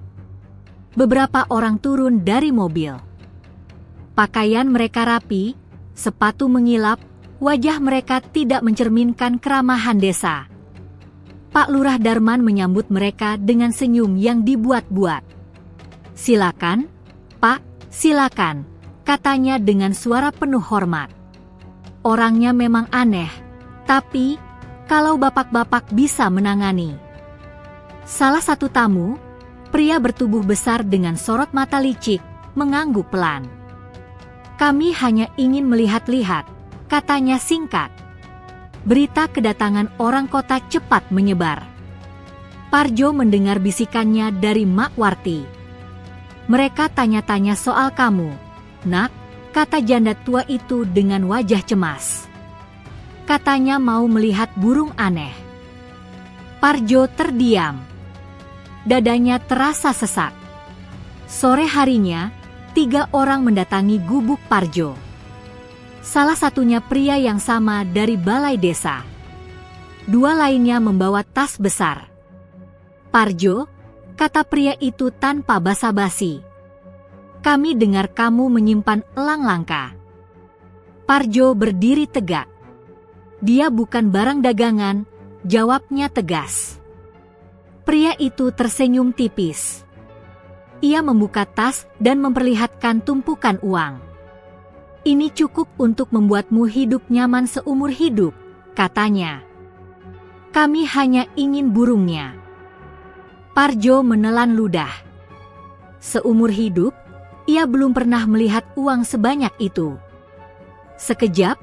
Beberapa orang turun dari mobil. Pakaian mereka rapi, sepatu mengilap, wajah mereka tidak mencerminkan keramahan desa. Pak Lurah Darman menyambut mereka dengan senyum yang dibuat-buat. "Silakan, Pak, silakan," katanya dengan suara penuh hormat. Orangnya memang aneh, tapi kalau bapak-bapak bisa menangani. Salah satu tamu, pria bertubuh besar dengan sorot mata licik, mengangguk pelan. "Kami hanya ingin melihat-lihat," katanya singkat. Berita kedatangan orang kota cepat menyebar. Parjo mendengar bisikannya dari Mak Warti. "Mereka tanya-tanya soal kamu, Nak," kata janda tua itu dengan wajah cemas. Katanya mau melihat burung aneh. Parjo terdiam. Dadanya terasa sesak. Sore harinya, 3 orang mendatangi gubuk Parjo. Salah satunya pria yang sama dari balai desa. 2 lainnya membawa tas besar. "Parjo," kata pria itu tanpa basa-basi, "kami dengar kamu menyimpan elang langka." Parjo berdiri tegak. "Dia bukan barang dagangan," jawabnya tegas. Pria itu tersenyum tipis. Ia membuka tas dan memperlihatkan tumpukan uang. "Ini cukup untuk membuatmu hidup nyaman seumur hidup," katanya. "Kami hanya ingin burungnya." Parjo menelan ludah. Seumur hidup, ia belum pernah melihat uang sebanyak itu. Sekejap,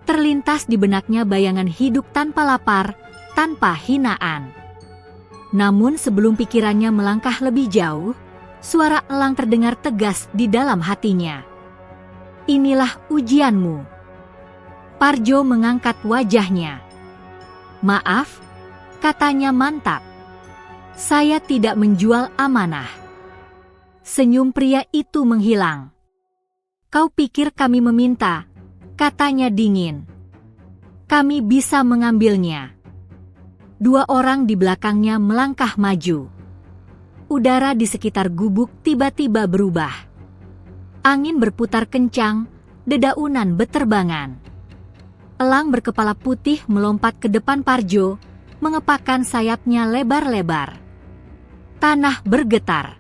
terlintas di benaknya bayangan hidup tanpa lapar, tanpa hinaan. Namun sebelum pikirannya melangkah lebih jauh, suara elang terdengar tegas di dalam hatinya. "Inilah ujianmu." Parjo mengangkat wajahnya. "Maaf," katanya mantap. "Saya tidak menjual amanah." Senyum pria itu menghilang. "Kau pikir kami meminta?" katanya dingin. "Kami bisa mengambilnya." 2 orang di belakangnya melangkah maju. Udara di sekitar gubuk tiba-tiba berubah. Angin berputar kencang, dedaunan beterbangan. Elang berkepala putih melompat ke depan Parjo, mengepakkan sayapnya lebar-lebar. Tanah bergetar.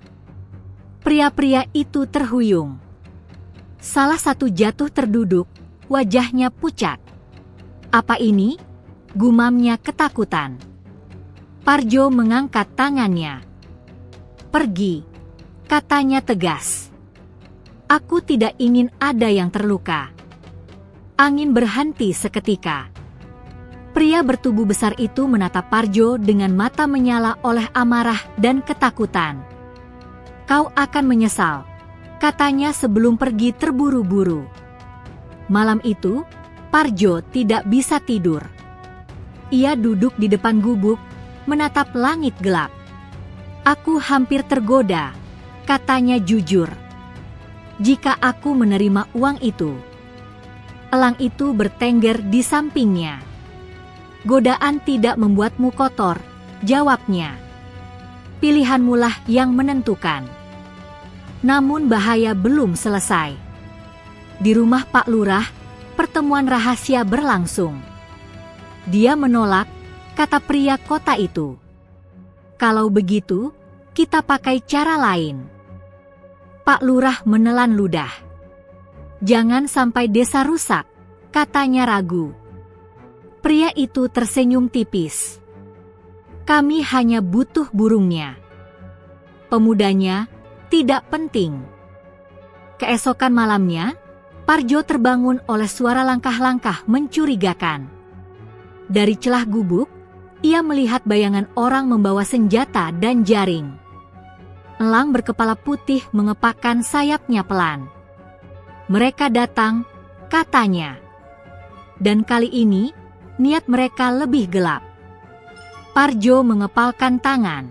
Pria-pria itu terhuyung. Salah satu jatuh terduduk, wajahnya pucat. "Apa ini?" gumamnya ketakutan. Parjo mengangkat tangannya. "Pergi," katanya tegas. "Aku tidak ingin ada yang terluka." Angin berhenti seketika. Pria bertubuh besar itu menatap Parjo dengan mata menyala oleh amarah dan ketakutan. "Kau akan menyesal," katanya sebelum pergi terburu-buru. Malam itu, Parjo tidak bisa tidur. Ia duduk di depan gubuk, menatap langit gelap. "Aku hampir tergoda," katanya jujur. Jika aku menerima uang itu. Elang itu bertengger di sampingnya. Godaan tidak membuatmu kotor, jawabnya. Pilihanmu lah yang menentukan. Namun bahaya belum selesai. Di rumah Pak Lurah, pertemuan rahasia berlangsung. Dia menolak, kata pria kota itu. Kalau begitu, kita pakai cara lain. Pak Lurah menelan ludah. Jangan sampai desa rusak, katanya ragu. Pria itu tersenyum tipis. Kami hanya butuh burungnya. Pemudanya tidak penting. Keesokan malamnya, Parjo terbangun oleh suara langkah-langkah mencurigakan. Dari celah gubuk, ia melihat bayangan orang membawa senjata dan jaring. Elang berkepala putih mengepakkan sayapnya pelan. Mereka datang, katanya. Dan kali ini, niat mereka lebih gelap. Parjo mengepalkan tangan.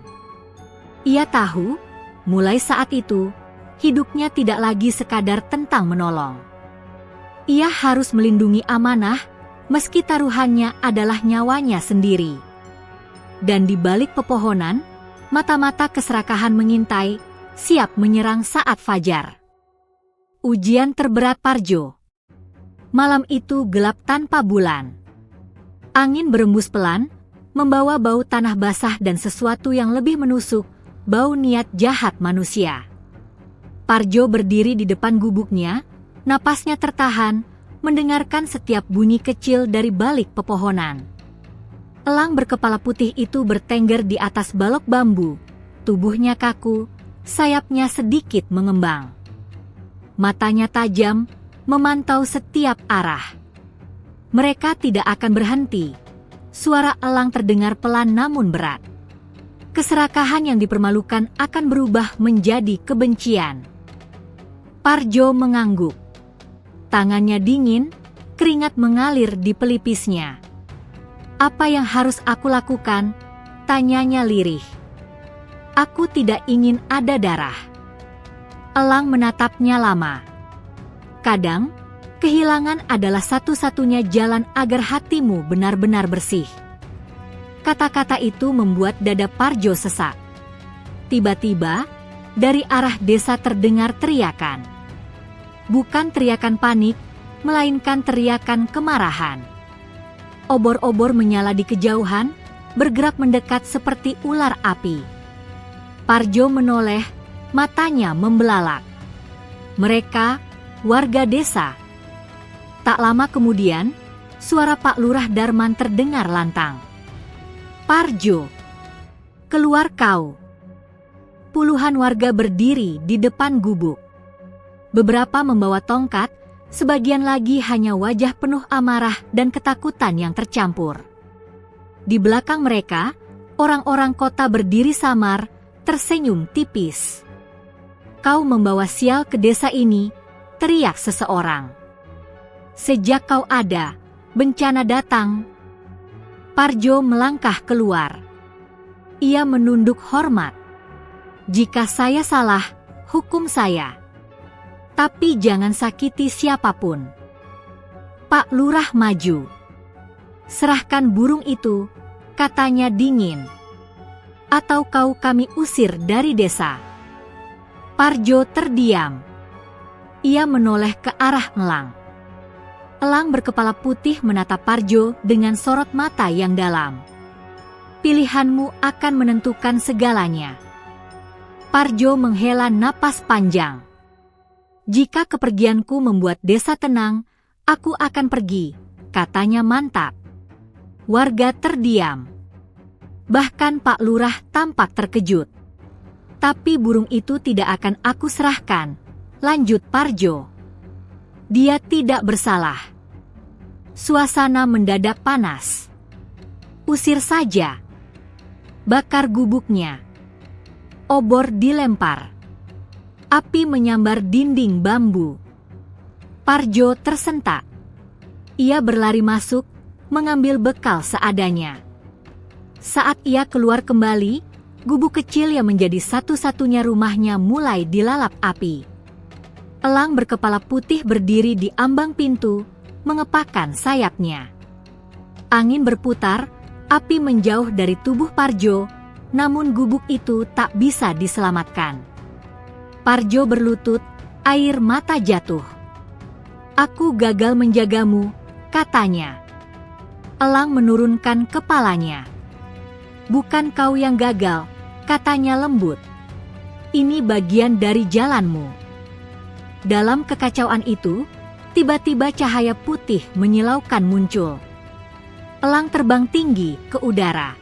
Ia tahu, mulai saat itu, hidupnya tidak lagi sekadar tentang menolong. Ia harus melindungi amanah, meski taruhannya adalah nyawanya sendiri. Dan di balik pepohonan, mata-mata keserakahan mengintai, siap menyerang saat fajar. Ujian terberat Parjo. Malam itu gelap tanpa bulan. Angin berembus pelan, membawa bau tanah basah dan sesuatu yang lebih menusuk, bau niat jahat manusia. Parjo berdiri di depan gubuknya, napasnya tertahan, mendengarkan setiap bunyi kecil dari balik pepohonan. Elang berkepala putih itu bertengger di atas balok bambu, tubuhnya kaku, sayapnya sedikit mengembang. Matanya tajam, memantau setiap arah. Mereka tidak akan berhenti. Suara elang terdengar pelan namun berat. Keserakahan yang dipermalukan akan berubah menjadi kebencian. Parjo mengangguk. Tangannya dingin, keringat mengalir di pelipisnya. Apa yang harus aku lakukan? Tanyanya lirih. Aku tidak ingin ada darah. Elang menatapnya lama. Kadang, kehilangan adalah satu-satunya jalan agar hatimu benar-benar bersih. Kata-kata itu membuat dada Parjo sesak. Tiba-tiba, dari arah desa terdengar teriakan. Bukan teriakan panik, melainkan teriakan kemarahan. Obor-obor menyala di kejauhan, bergerak mendekat seperti ular api. Parjo menoleh, matanya membelalak. Mereka, warga desa. Tak lama kemudian, suara Pak Lurah Darman terdengar lantang. Parjo, keluar kau. Puluhan warga berdiri di depan gubuk. Beberapa membawa tongkat, sebagian lagi hanya wajah penuh amarah dan ketakutan yang tercampur. Di belakang mereka, orang-orang kota berdiri samar, tersenyum tipis. Kau membawa sial ke desa ini, teriak seseorang. Sejak kau ada, bencana datang. Parjo melangkah keluar. Ia menunduk hormat. Jika saya salah, hukum saya. Tapi jangan sakiti siapapun. Pak Lurah maju. Serahkan burung itu, katanya dingin. Atau kami usir dari desa. Parjo terdiam. Ia menoleh ke arah elang. Elang berkepala putih menatap Parjo dengan sorot mata yang dalam. Pilihanmu akan menentukan segalanya. Parjo menghela napas panjang. Jika kepergianku membuat desa tenang, aku akan pergi, katanya mantap. Warga terdiam. Bahkan Pak Lurah tampak terkejut. Tapi burung itu tidak akan aku serahkan, lanjut Parjo. Dia tidak bersalah. Suasana mendadak panas. Usir saja. Bakar gubuknya. Obor dilempar. Api menyambar dinding bambu. Parjo tersentak. Ia berlari masuk, mengambil bekal seadanya. Saat ia keluar kembali, gubuk kecil yang menjadi satu-satunya rumahnya mulai dilalap api. Elang berkepala putih berdiri di ambang pintu, mengepakkan sayapnya. Angin berputar, api menjauh dari tubuh Parjo, namun gubuk itu tak bisa diselamatkan. Parjo berlutut, air mata jatuh. "Aku gagal menjagamu," katanya. Elang menurunkan kepalanya. "Bukan kau yang gagal," katanya lembut. "Ini bagian dari jalanmu." Dalam kekacauan itu, tiba-tiba cahaya putih menyilaukan muncul. Elang terbang tinggi ke udara.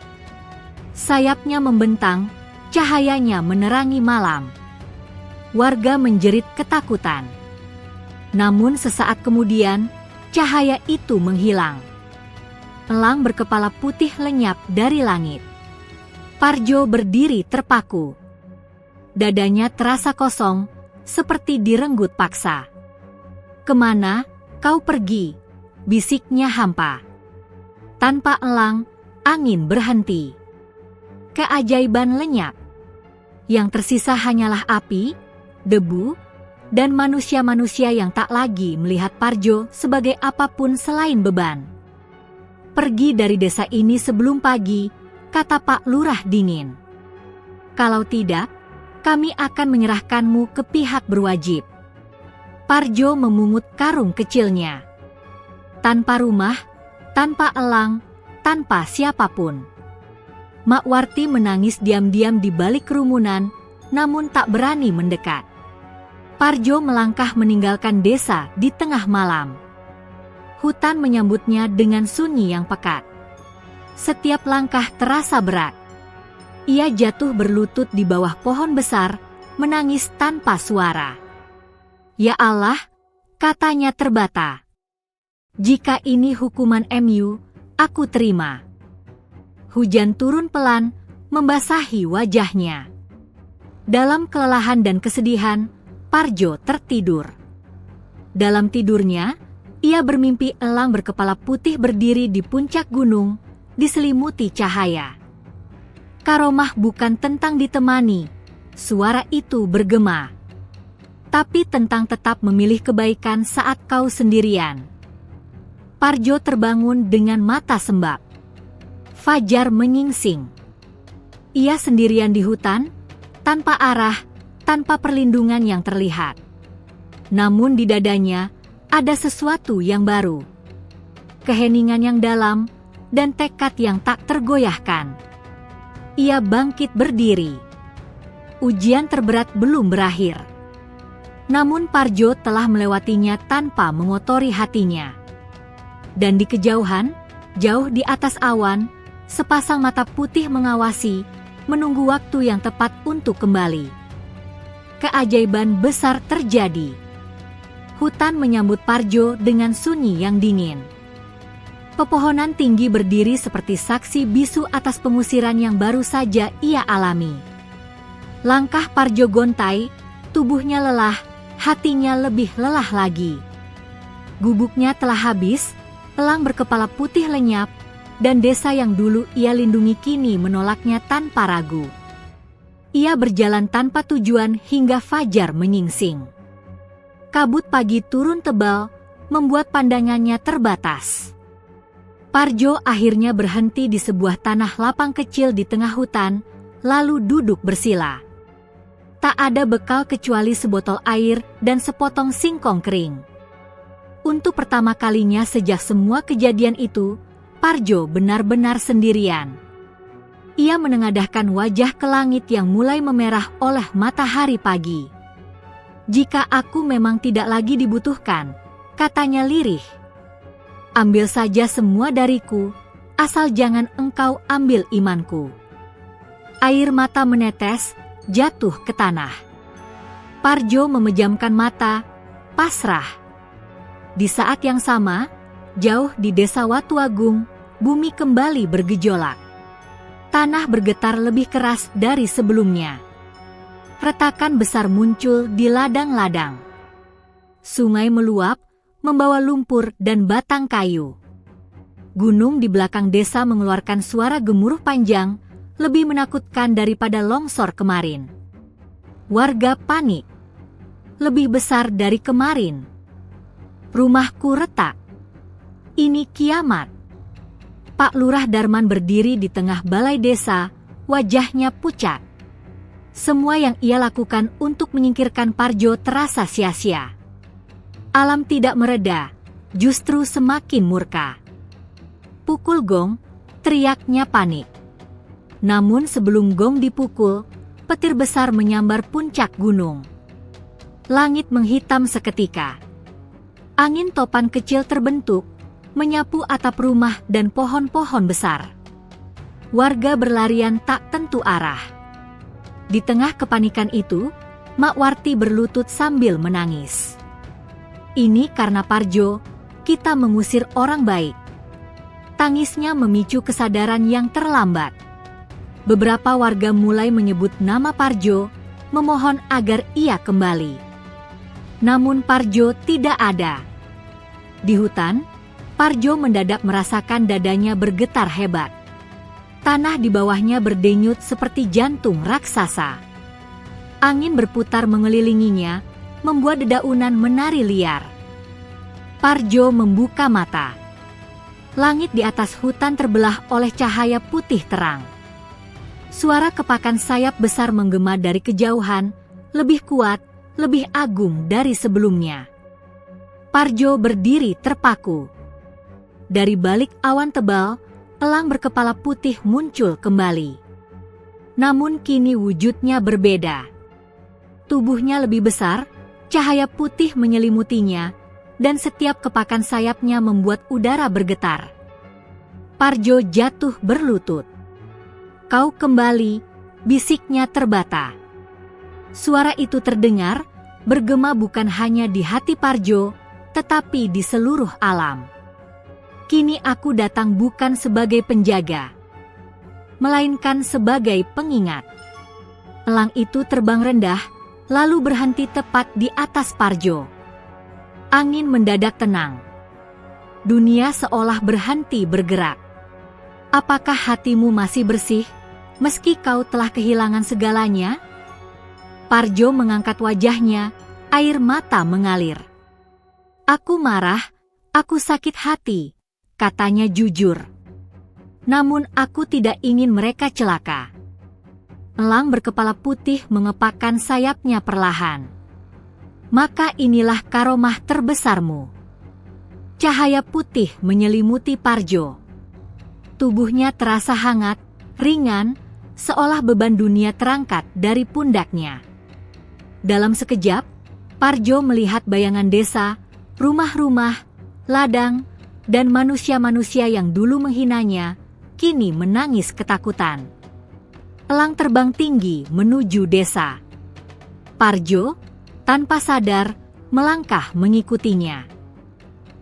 Sayapnya membentang, cahayanya menerangi malam. Warga menjerit ketakutan. Namun sesaat kemudian, cahaya itu menghilang. Elang berkepala putih lenyap dari langit. Parjo berdiri terpaku. Dadanya terasa kosong, seperti direnggut paksa. "Kemana kau pergi?" bisiknya hampa. Tanpa elang, angin berhenti. Keajaiban lenyap. Yang tersisa hanyalah api, debu, dan manusia-manusia yang tak lagi melihat Parjo sebagai apapun selain beban. "Pergi dari desa ini sebelum pagi," kata Pak Lurah dingin. "Kalau tidak, kami akan menyerahkanmu ke pihak berwajib." Parjo memungut karung kecilnya. Tanpa rumah, tanpa elang, tanpa siapapun. Mak Warti menangis diam-diam di balik kerumunan, namun tak berani mendekat. Parjo melangkah meninggalkan desa di tengah malam. Hutan menyambutnya dengan sunyi yang pekat. Setiap langkah terasa berat. Ia jatuh berlutut di bawah pohon besar, menangis tanpa suara. "Ya Allah," katanya terbata. "Jika ini hukuman MU, aku terima." Hujan turun pelan, membasahi wajahnya. Dalam kelelahan dan kesedihan, Parjo tertidur. Dalam tidurnya, ia bermimpi elang berkepala putih berdiri di puncak gunung, diselimuti cahaya. "Karomah bukan tentang ditemani," suara itu bergema. "Tapi tentang tetap memilih kebaikan saat kau sendirian." Parjo terbangun dengan mata sembab. Fajar menyingsing. Ia sendirian di hutan, tanpa arah, tanpa perlindungan yang terlihat. Namun di dadanya, ada sesuatu yang baru. Keheningan yang dalam, dan tekad yang tak tergoyahkan. Ia bangkit berdiri. Ujian terberat belum berakhir. Namun Parjo telah melewatinya tanpa mengotori hatinya. Dan di kejauhan, jauh di atas awan, sepasang mata putih mengawasi, menunggu waktu yang tepat untuk kembali. Keajaiban besar terjadi. Hutan menyambut Parjo dengan sunyi yang dingin. Pepohonan tinggi berdiri seperti saksi bisu atas pengusiran yang baru saja ia alami. Langkah Parjo gontai, tubuhnya lelah, hatinya lebih lelah lagi. Gubuknya telah habis, elang berkepala putih lenyap, dan desa yang dulu ia lindungi kini menolaknya tanpa ragu. Ia berjalan tanpa tujuan hingga fajar menyingsing. Kabut pagi turun tebal, membuat pandangannya terbatas. Parjo akhirnya berhenti di sebuah tanah lapang kecil di tengah hutan, lalu duduk bersila. Tak ada bekal kecuali sebotol air dan sepotong singkong kering. Untuk pertama kalinya sejak semua kejadian itu, Parjo benar-benar sendirian. Ia menengadahkan wajah ke langit yang mulai memerah oleh matahari pagi. "Jika aku memang tidak lagi dibutuhkan," katanya lirih, "ambil saja semua dariku, asal jangan engkau ambil imanku." Air mata menetes, jatuh ke tanah. Parjo memejamkan mata, pasrah. Di saat yang sama, jauh di desa Watuagung, bumi kembali bergejolak. Tanah bergetar lebih keras dari sebelumnya. Retakan besar muncul di ladang-ladang. Sungai meluap, membawa lumpur dan batang kayu. Gunung di belakang desa mengeluarkan suara gemuruh panjang, lebih menakutkan daripada longsor kemarin. Warga panik. Lebih besar dari kemarin. Rumahku retak. Ini kiamat. Pak Lurah Darman berdiri di tengah balai desa, wajahnya pucat. Semua yang ia lakukan untuk menyingkirkan Parjo terasa sia-sia. Alam tidak mereda, justru semakin murka. Pukul gong, teriaknya panik. Namun sebelum gong dipukul, petir besar menyambar puncak gunung. Langit menghitam seketika. Angin topan kecil terbentuk, menyapu atap rumah dan pohon-pohon besar. Warga berlarian tak tentu arah. Di tengah kepanikan itu, Mak Warti berlutut sambil menangis. Ini karena Parjo, kita mengusir orang baik. Tangisnya memicu kesadaran yang terlambat. Beberapa warga mulai menyebut nama Parjo, memohon agar ia kembali. Namun Parjo tidak ada. Di hutan, Parjo mendadak merasakan dadanya bergetar hebat. Tanah di bawahnya berdenyut seperti jantung raksasa. Angin berputar mengelilinginya, membuat dedaunan menari liar. Parjo membuka mata. Langit di atas hutan terbelah oleh cahaya putih terang. Suara kepakan sayap besar menggema dari kejauhan, lebih kuat, lebih agung dari sebelumnya. Parjo berdiri terpaku. Dari balik awan tebal, elang berkepala putih muncul kembali. Namun kini wujudnya berbeda. Tubuhnya lebih besar, cahaya putih menyelimutinya, dan setiap kepakan sayapnya membuat udara bergetar. Parjo jatuh berlutut. Kau kembali, bisiknya terbata. Suara itu terdengar, bergema bukan hanya di hati Parjo, tetapi di seluruh alam. Kini aku datang bukan sebagai penjaga, melainkan sebagai pengingat. Elang itu terbang rendah, lalu berhenti tepat di atas Parjo. Angin mendadak tenang. Dunia seolah berhenti bergerak. Apakah hatimu masih bersih, meski kau telah kehilangan segalanya? Parjo mengangkat wajahnya, air mata mengalir. Aku marah, aku sakit hati, katanya jujur. Namun aku tidak ingin mereka celaka. Elang berkepala putih mengepakkan sayapnya perlahan. Maka inilah karomah terbesarmu. Cahaya putih menyelimuti Parjo. Tubuhnya terasa hangat, ringan, seolah beban dunia terangkat dari pundaknya. Dalam sekejap, Parjo melihat bayangan desa, rumah-rumah, ladang, dan manusia-manusia yang dulu menghinanya, kini menangis ketakutan. Elang terbang tinggi menuju desa. Parjo, tanpa sadar, melangkah mengikutinya.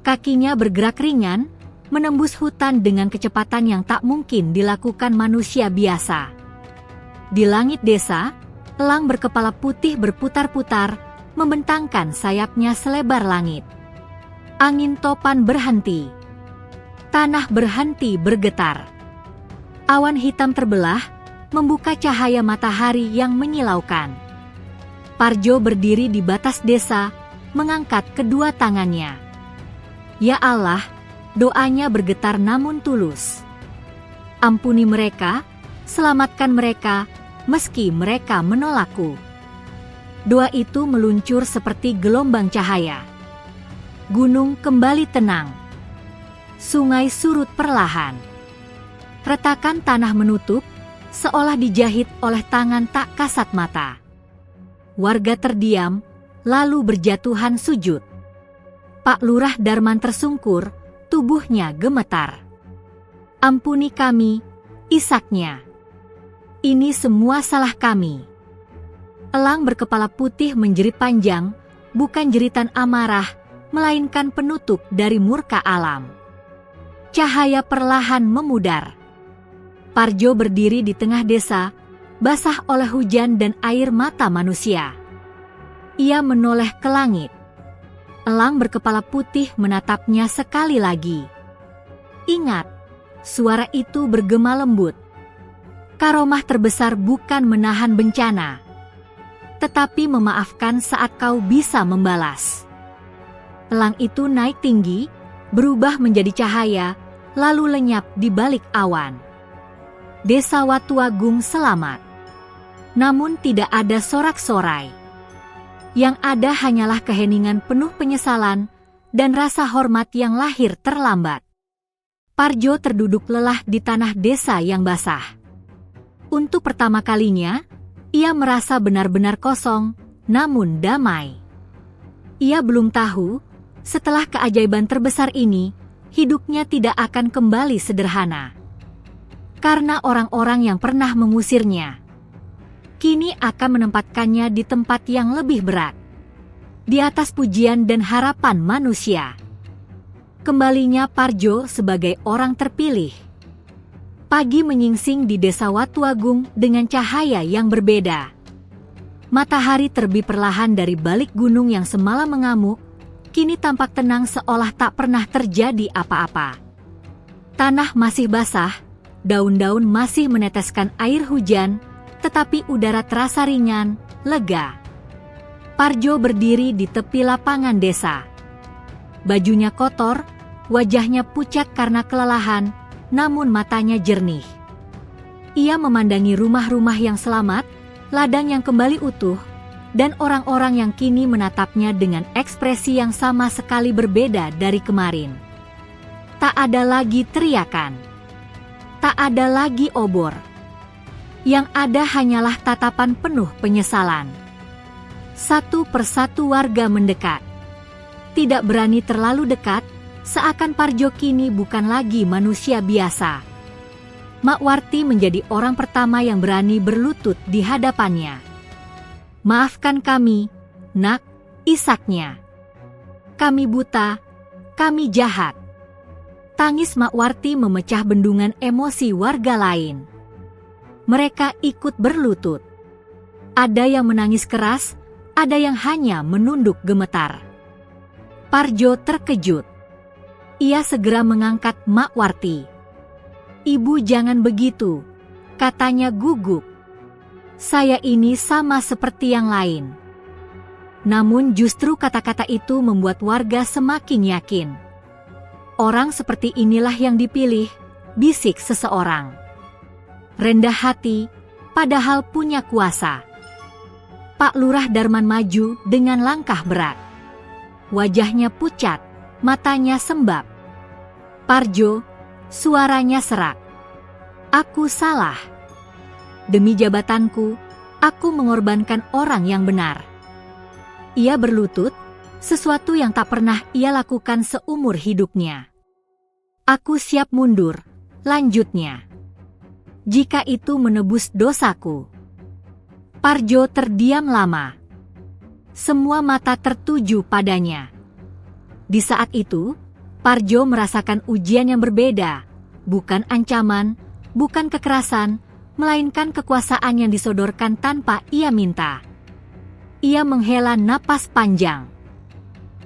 Kakinya bergerak ringan, menembus hutan dengan kecepatan yang tak mungkin dilakukan manusia biasa. Di langit desa, elang berkepala putih berputar-putar, membentangkan sayapnya selebar langit. Angin topan berhenti. Tanah berhenti bergetar. Awan hitam terbelah, membuka cahaya matahari yang menyilaukan. Parjo berdiri di batas desa, mengangkat kedua tangannya. Ya Allah, doanya bergetar namun tulus. Ampuni mereka, selamatkan mereka, meski mereka menolakku. Doa itu meluncur seperti gelombang cahaya. Gunung kembali tenang. Sungai surut perlahan. Retakan tanah menutup, seolah dijahit oleh tangan tak kasat mata. Warga terdiam, lalu berjatuhan sujud. Pak Lurah Darman tersungkur, tubuhnya gemetar. Ampuni kami, isaknya. Ini semua salah kami. Elang berkepala putih menjerit panjang, bukan jeritan amarah, melainkan penutup dari murka alam. Cahaya perlahan memudar. Parjo berdiri di tengah desa, basah oleh hujan dan air mata manusia. Ia menoleh ke langit. Elang berkepala putih menatapnya sekali lagi. Ingat, suara itu bergema lembut. Karomah terbesar bukan menahan bencana, tetapi memaafkan saat kau bisa membalas. Elang itu naik tinggi, berubah menjadi cahaya, lalu lenyap di balik awan. Desa Watuagung selamat. Namun tidak ada sorak-sorai. Yang ada hanyalah keheningan penuh penyesalan dan rasa hormat yang lahir terlambat. Parjo terduduk lelah di tanah desa yang basah. Untuk pertama kalinya, ia merasa benar-benar kosong, namun damai. Ia belum tahu, setelah keajaiban terbesar ini, hidupnya tidak akan kembali sederhana. Karena orang-orang yang pernah mengusirnya, kini akan menempatkannya di tempat yang lebih berat. Di atas pujian dan harapan manusia. Kembalinya Parjo sebagai orang terpilih. Pagi menyingsing di desa Watuagung dengan cahaya yang berbeda. Matahari terbit perlahan dari balik gunung yang semalam mengamuk, kini tampak tenang seolah tak pernah terjadi apa-apa. Tanah masih basah, daun-daun masih meneteskan air hujan, tetapi udara terasa ringan, lega. Parjo berdiri di tepi lapangan desa. Bajunya kotor, wajahnya pucat karena kelelahan, namun matanya jernih. Ia memandangi rumah-rumah yang selamat, ladang yang kembali utuh, dan orang-orang yang kini menatapnya dengan ekspresi yang sama sekali berbeda dari kemarin. Tak ada lagi teriakan. Tak ada lagi obor. Yang ada hanyalah tatapan penuh penyesalan. Satu persatu warga mendekat. Tidak berani terlalu dekat, seakan Parjo kini bukan lagi manusia biasa. Mak Warti menjadi orang pertama yang berani berlutut di hadapannya. Maafkan kami, nak, isaknya. Kami buta, kami jahat. Tangis Mak Warti memecah bendungan emosi warga lain. Mereka ikut berlutut. Ada yang menangis keras, ada yang hanya menunduk gemetar. Parjo terkejut. Ia segera mengangkat Mak Warti. "Ibu jangan begitu," katanya gugup. "Saya ini sama seperti yang lain." Namun justru kata-kata itu membuat warga semakin yakin. "Orang seperti inilah yang dipilih," bisik seseorang. "Rendah hati, padahal punya kuasa." Pak Lurah Darman maju dengan langkah berat. Wajahnya pucat, matanya sembab. "Parjo," suaranya serak. "Aku salah. Demi jabatanku, aku mengorbankan orang yang benar." Ia berlutut, sesuatu yang tak pernah ia lakukan seumur hidupnya. "Aku siap mundur," lanjutnya. "Jika itu menebus dosaku." Parjo terdiam lama. Semua mata tertuju padanya. Di saat itu, Parjo merasakan ujian yang berbeda, bukan ancaman, bukan kekerasan, melainkan kekuasaan yang disodorkan tanpa ia minta. Ia menghela napas panjang.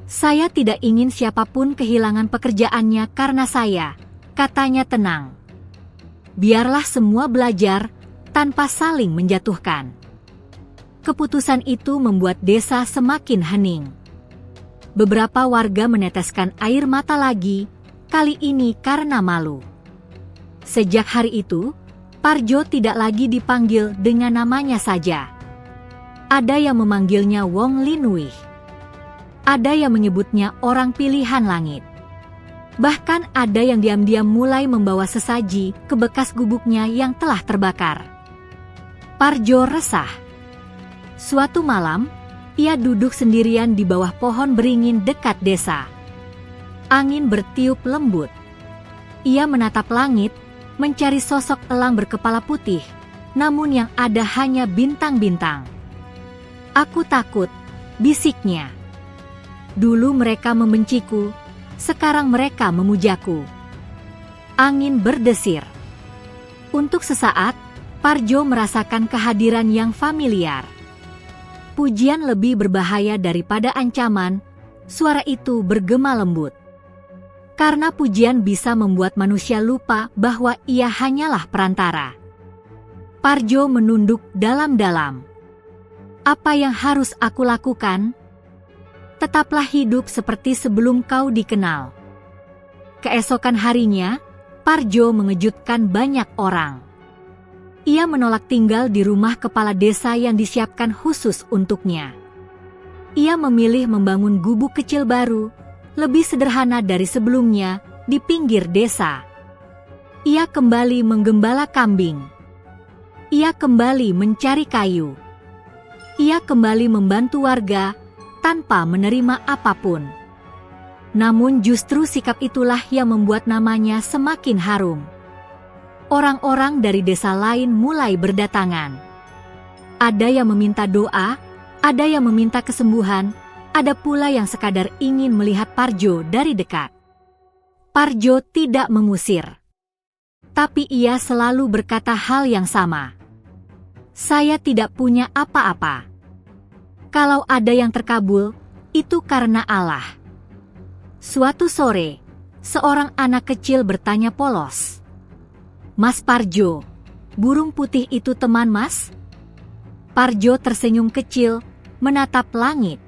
"Saya tidak ingin siapapun kehilangan pekerjaannya karena saya," katanya tenang. "Biarlah semua belajar, tanpa saling menjatuhkan." Keputusan itu membuat desa semakin hening. Beberapa warga meneteskan air mata lagi, kali ini karena malu. Sejak hari itu, Parjo tidak lagi dipanggil dengan namanya saja. Ada yang memanggilnya Wong Linwih. Ada yang menyebutnya orang pilihan langit. Bahkan ada yang diam-diam mulai membawa sesaji ke bekas gubuknya yang telah terbakar. Parjo resah. Suatu malam, ia duduk sendirian di bawah pohon beringin dekat desa. Angin bertiup lembut. Ia menatap langit, mencari sosok elang berkepala putih, namun yang ada hanya bintang-bintang. "Aku takut," bisiknya. "Dulu mereka membenciku, sekarang mereka memujaku." Angin berdesir. Untuk sesaat, Parjo merasakan kehadiran yang familiar. Pujian lebih berbahaya daripada ancaman, suara itu bergema lembut. Karena pujian bisa membuat manusia lupa bahwa ia hanyalah perantara. Parjo menunduk dalam-dalam. Apa yang harus aku lakukan? Tetaplah hidup seperti sebelum kau dikenal. Keesokan harinya, Parjo mengejutkan banyak orang. Ia menolak tinggal di rumah kepala desa yang disiapkan khusus untuknya. Ia memilih membangun gubuk kecil baru, lebih sederhana dari sebelumnya, di pinggir desa. Ia kembali menggembala kambing. Ia kembali mencari kayu. Ia kembali membantu warga tanpa menerima apapun. Namun justru sikap itulah yang membuat namanya semakin harum. Orang-orang dari desa lain mulai berdatangan. Ada yang meminta doa, ada yang meminta kesembuhan, ada pula yang sekadar ingin melihat Parjo dari dekat. Parjo tidak mengusir. Tapi ia selalu berkata hal yang sama. Saya tidak punya apa-apa. Kalau ada yang terkabul, itu karena Allah. Suatu sore, seorang anak kecil bertanya polos. Mas Parjo, burung putih itu teman Mas? Parjo tersenyum kecil, menatap langit.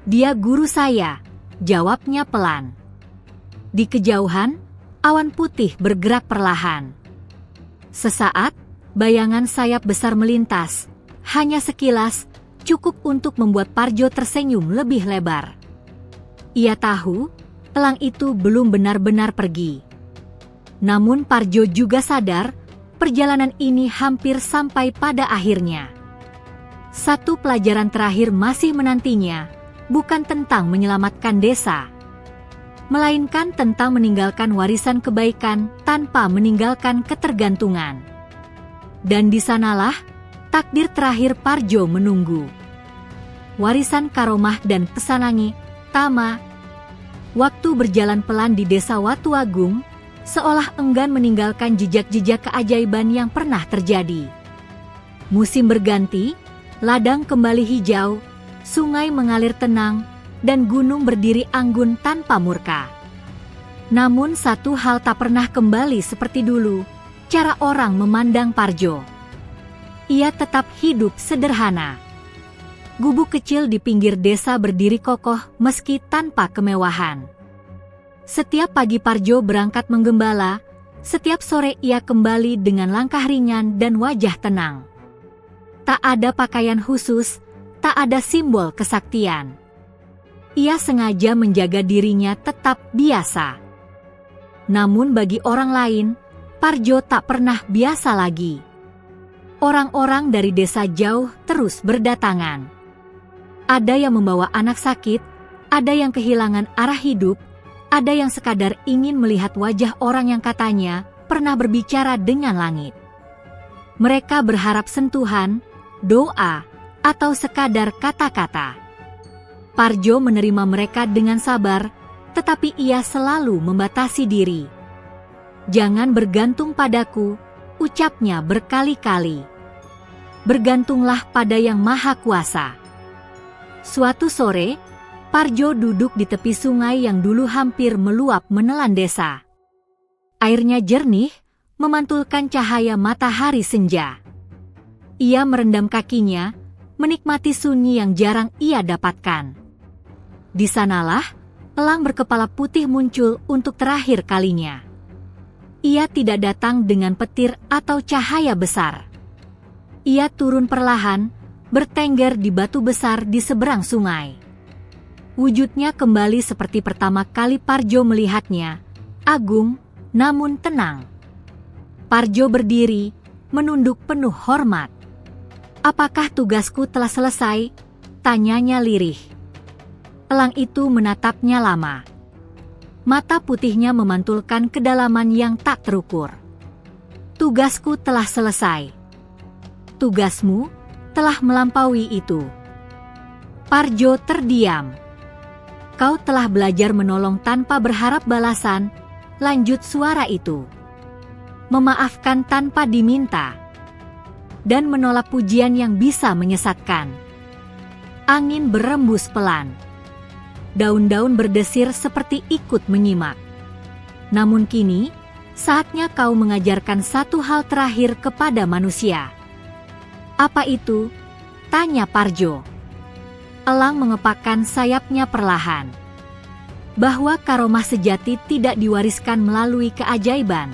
Dia guru saya, jawabnya pelan. Di kejauhan, awan putih bergerak perlahan. Sesaat, bayangan sayap besar melintas, hanya sekilas, cukup untuk membuat Parjo tersenyum lebih lebar. Ia tahu, elang itu belum benar-benar pergi. Namun Parjo juga sadar, perjalanan ini hampir sampai pada akhirnya. Satu pelajaran terakhir masih menantinya, bukan tentang menyelamatkan desa, melainkan tentang meninggalkan warisan kebaikan tanpa meninggalkan ketergantungan. Dan di sanalah takdir terakhir Parjo menunggu. Warisan Karomah dan Pesanangi, Tama. Waktu berjalan pelan di desa Watu Agung, seolah enggan meninggalkan jejak-jejak keajaiban yang pernah terjadi. Musim berganti, ladang kembali hijau, sungai mengalir tenang, dan gunung berdiri anggun tanpa murka. Namun satu hal tak pernah kembali seperti dulu, cara orang memandang Parjo. Ia tetap hidup sederhana. Gubuk kecil di pinggir desa berdiri kokoh meski tanpa kemewahan. Setiap pagi Parjo berangkat menggembala, setiap sore ia kembali dengan langkah ringan dan wajah tenang. Tak ada pakaian khusus, tak ada simbol kesaktian. Ia sengaja menjaga dirinya tetap biasa. Namun bagi orang lain, Parjo tak pernah biasa lagi. Orang-orang dari desa jauh terus berdatangan. Ada yang membawa anak sakit, ada yang kehilangan arah hidup, ada yang sekadar ingin melihat wajah orang yang katanya pernah berbicara dengan langit. Mereka berharap sentuhan, doa, atau sekadar kata-kata. Parjo menerima mereka dengan sabar, tetapi ia selalu membatasi diri. Jangan bergantung padaku, ucapnya berkali-kali. Bergantunglah pada Yang Maha Kuasa. Suatu sore, Parjo duduk di tepi sungai yang dulu hampir meluap menelan desa. Airnya jernih, memantulkan cahaya matahari senja. Ia merendam kakinya, menikmati sunyi yang jarang ia dapatkan. Di sanalah, elang berkepala putih muncul untuk terakhir kalinya. Ia tidak datang dengan petir atau cahaya besar. Ia turun perlahan, bertengger di batu besar di seberang sungai. Wujudnya kembali seperti pertama kali Parjo melihatnya, agung, namun tenang. Parjo berdiri, menunduk penuh hormat. "Apakah tugasku telah selesai?" tanyanya lirih. Elang itu menatapnya lama. Mata putihnya memantulkan kedalaman yang tak terukur. "Tugasku telah selesai. Tugasmu telah melampaui itu." Parjo terdiam. "Kau telah belajar menolong tanpa berharap balasan," lanjut suara itu. "Memaafkan tanpa diminta. Dan menolak pujian yang bisa menyesatkan." Angin berembus pelan. Daun-daun berdesir seperti ikut menyimak. Namun kini, Saatnya kau mengajarkan satu hal terakhir kepada manusia. Apa itu? Tanya Parjo. Elang mengepakkan sayapnya perlahan. Bahwa karomah sejati tidak diwariskan melalui keajaiban,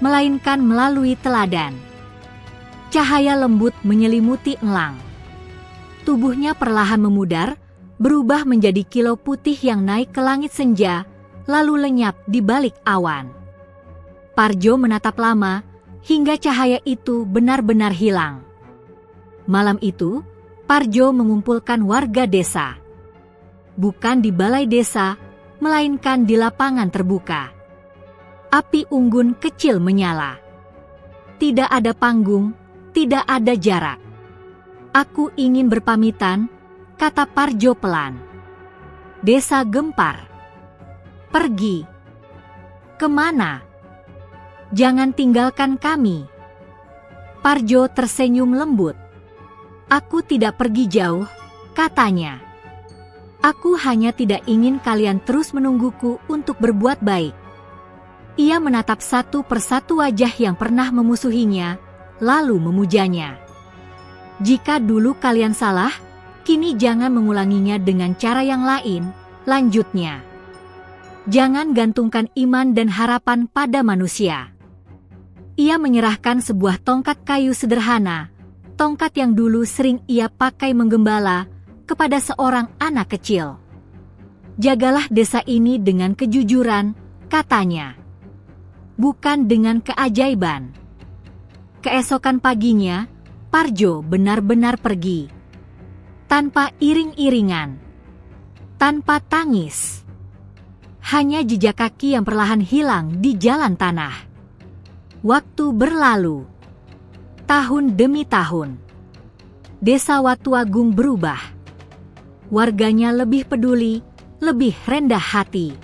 melainkan melalui teladan. Cahaya lembut menyelimuti elang. Tubuhnya perlahan memudar, berubah menjadi kilau putih yang naik ke langit senja, lalu lenyap di balik awan. Parjo menatap lama, hingga cahaya itu benar-benar hilang. Malam itu, Parjo mengumpulkan warga desa. Bukan di balai desa, melainkan di lapangan terbuka. Api unggun kecil menyala. Tidak ada panggung, tidak ada jarak. Aku ingin berpamitan, kata Parjo pelan. Desa gempar. Pergi. Kemana? Jangan tinggalkan kami. Parjo tersenyum lembut. Aku tidak pergi jauh, katanya. Aku hanya tidak ingin kalian terus menungguku untuk berbuat baik. Ia menatap satu persatu wajah yang pernah memusuhinya, lalu memujanya. Jika dulu kalian salah, kini jangan mengulanginya dengan cara yang lain, lanjutnya. Jangan gantungkan iman dan harapan pada manusia. Ia menyerahkan sebuah tongkat kayu sederhana, tongkat yang dulu sering ia pakai menggembala, kepada seorang anak kecil. Jagalah desa ini dengan kejujuran, katanya. Bukan dengan keajaiban. Keesokan paginya, Parjo benar-benar pergi. Tanpa iring-iringan. Tanpa tangis. Hanya jejak kaki yang perlahan hilang di jalan tanah. Waktu berlalu. Tahun demi tahun. Desa Watuagung berubah. Warganya lebih peduli, lebih rendah hati.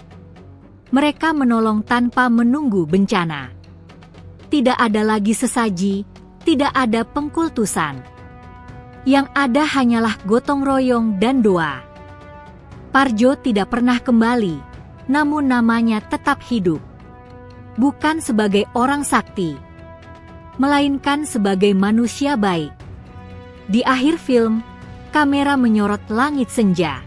Mereka menolong tanpa menunggu bencana. Tidak ada lagi sesaji, tidak ada pengkultusan. Yang ada hanyalah gotong royong dan doa. Parjo tidak pernah kembali, namun namanya tetap hidup. Bukan sebagai orang sakti, melainkan sebagai manusia baik. Di akhir film, kamera menyorot langit senja.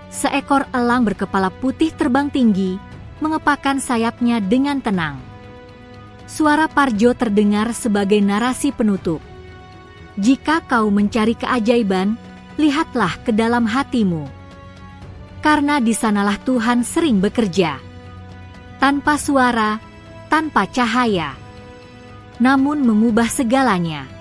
Seekor elang berkepala putih terbang tinggi, mengepakkan sayapnya dengan tenang. Suara Parjo terdengar sebagai narasi penutup. Jika kau mencari keajaiban, lihatlah ke dalam hatimu. Karena di sanalah Tuhan sering bekerja. Tanpa suara, tanpa cahaya. Namun mengubah segalanya.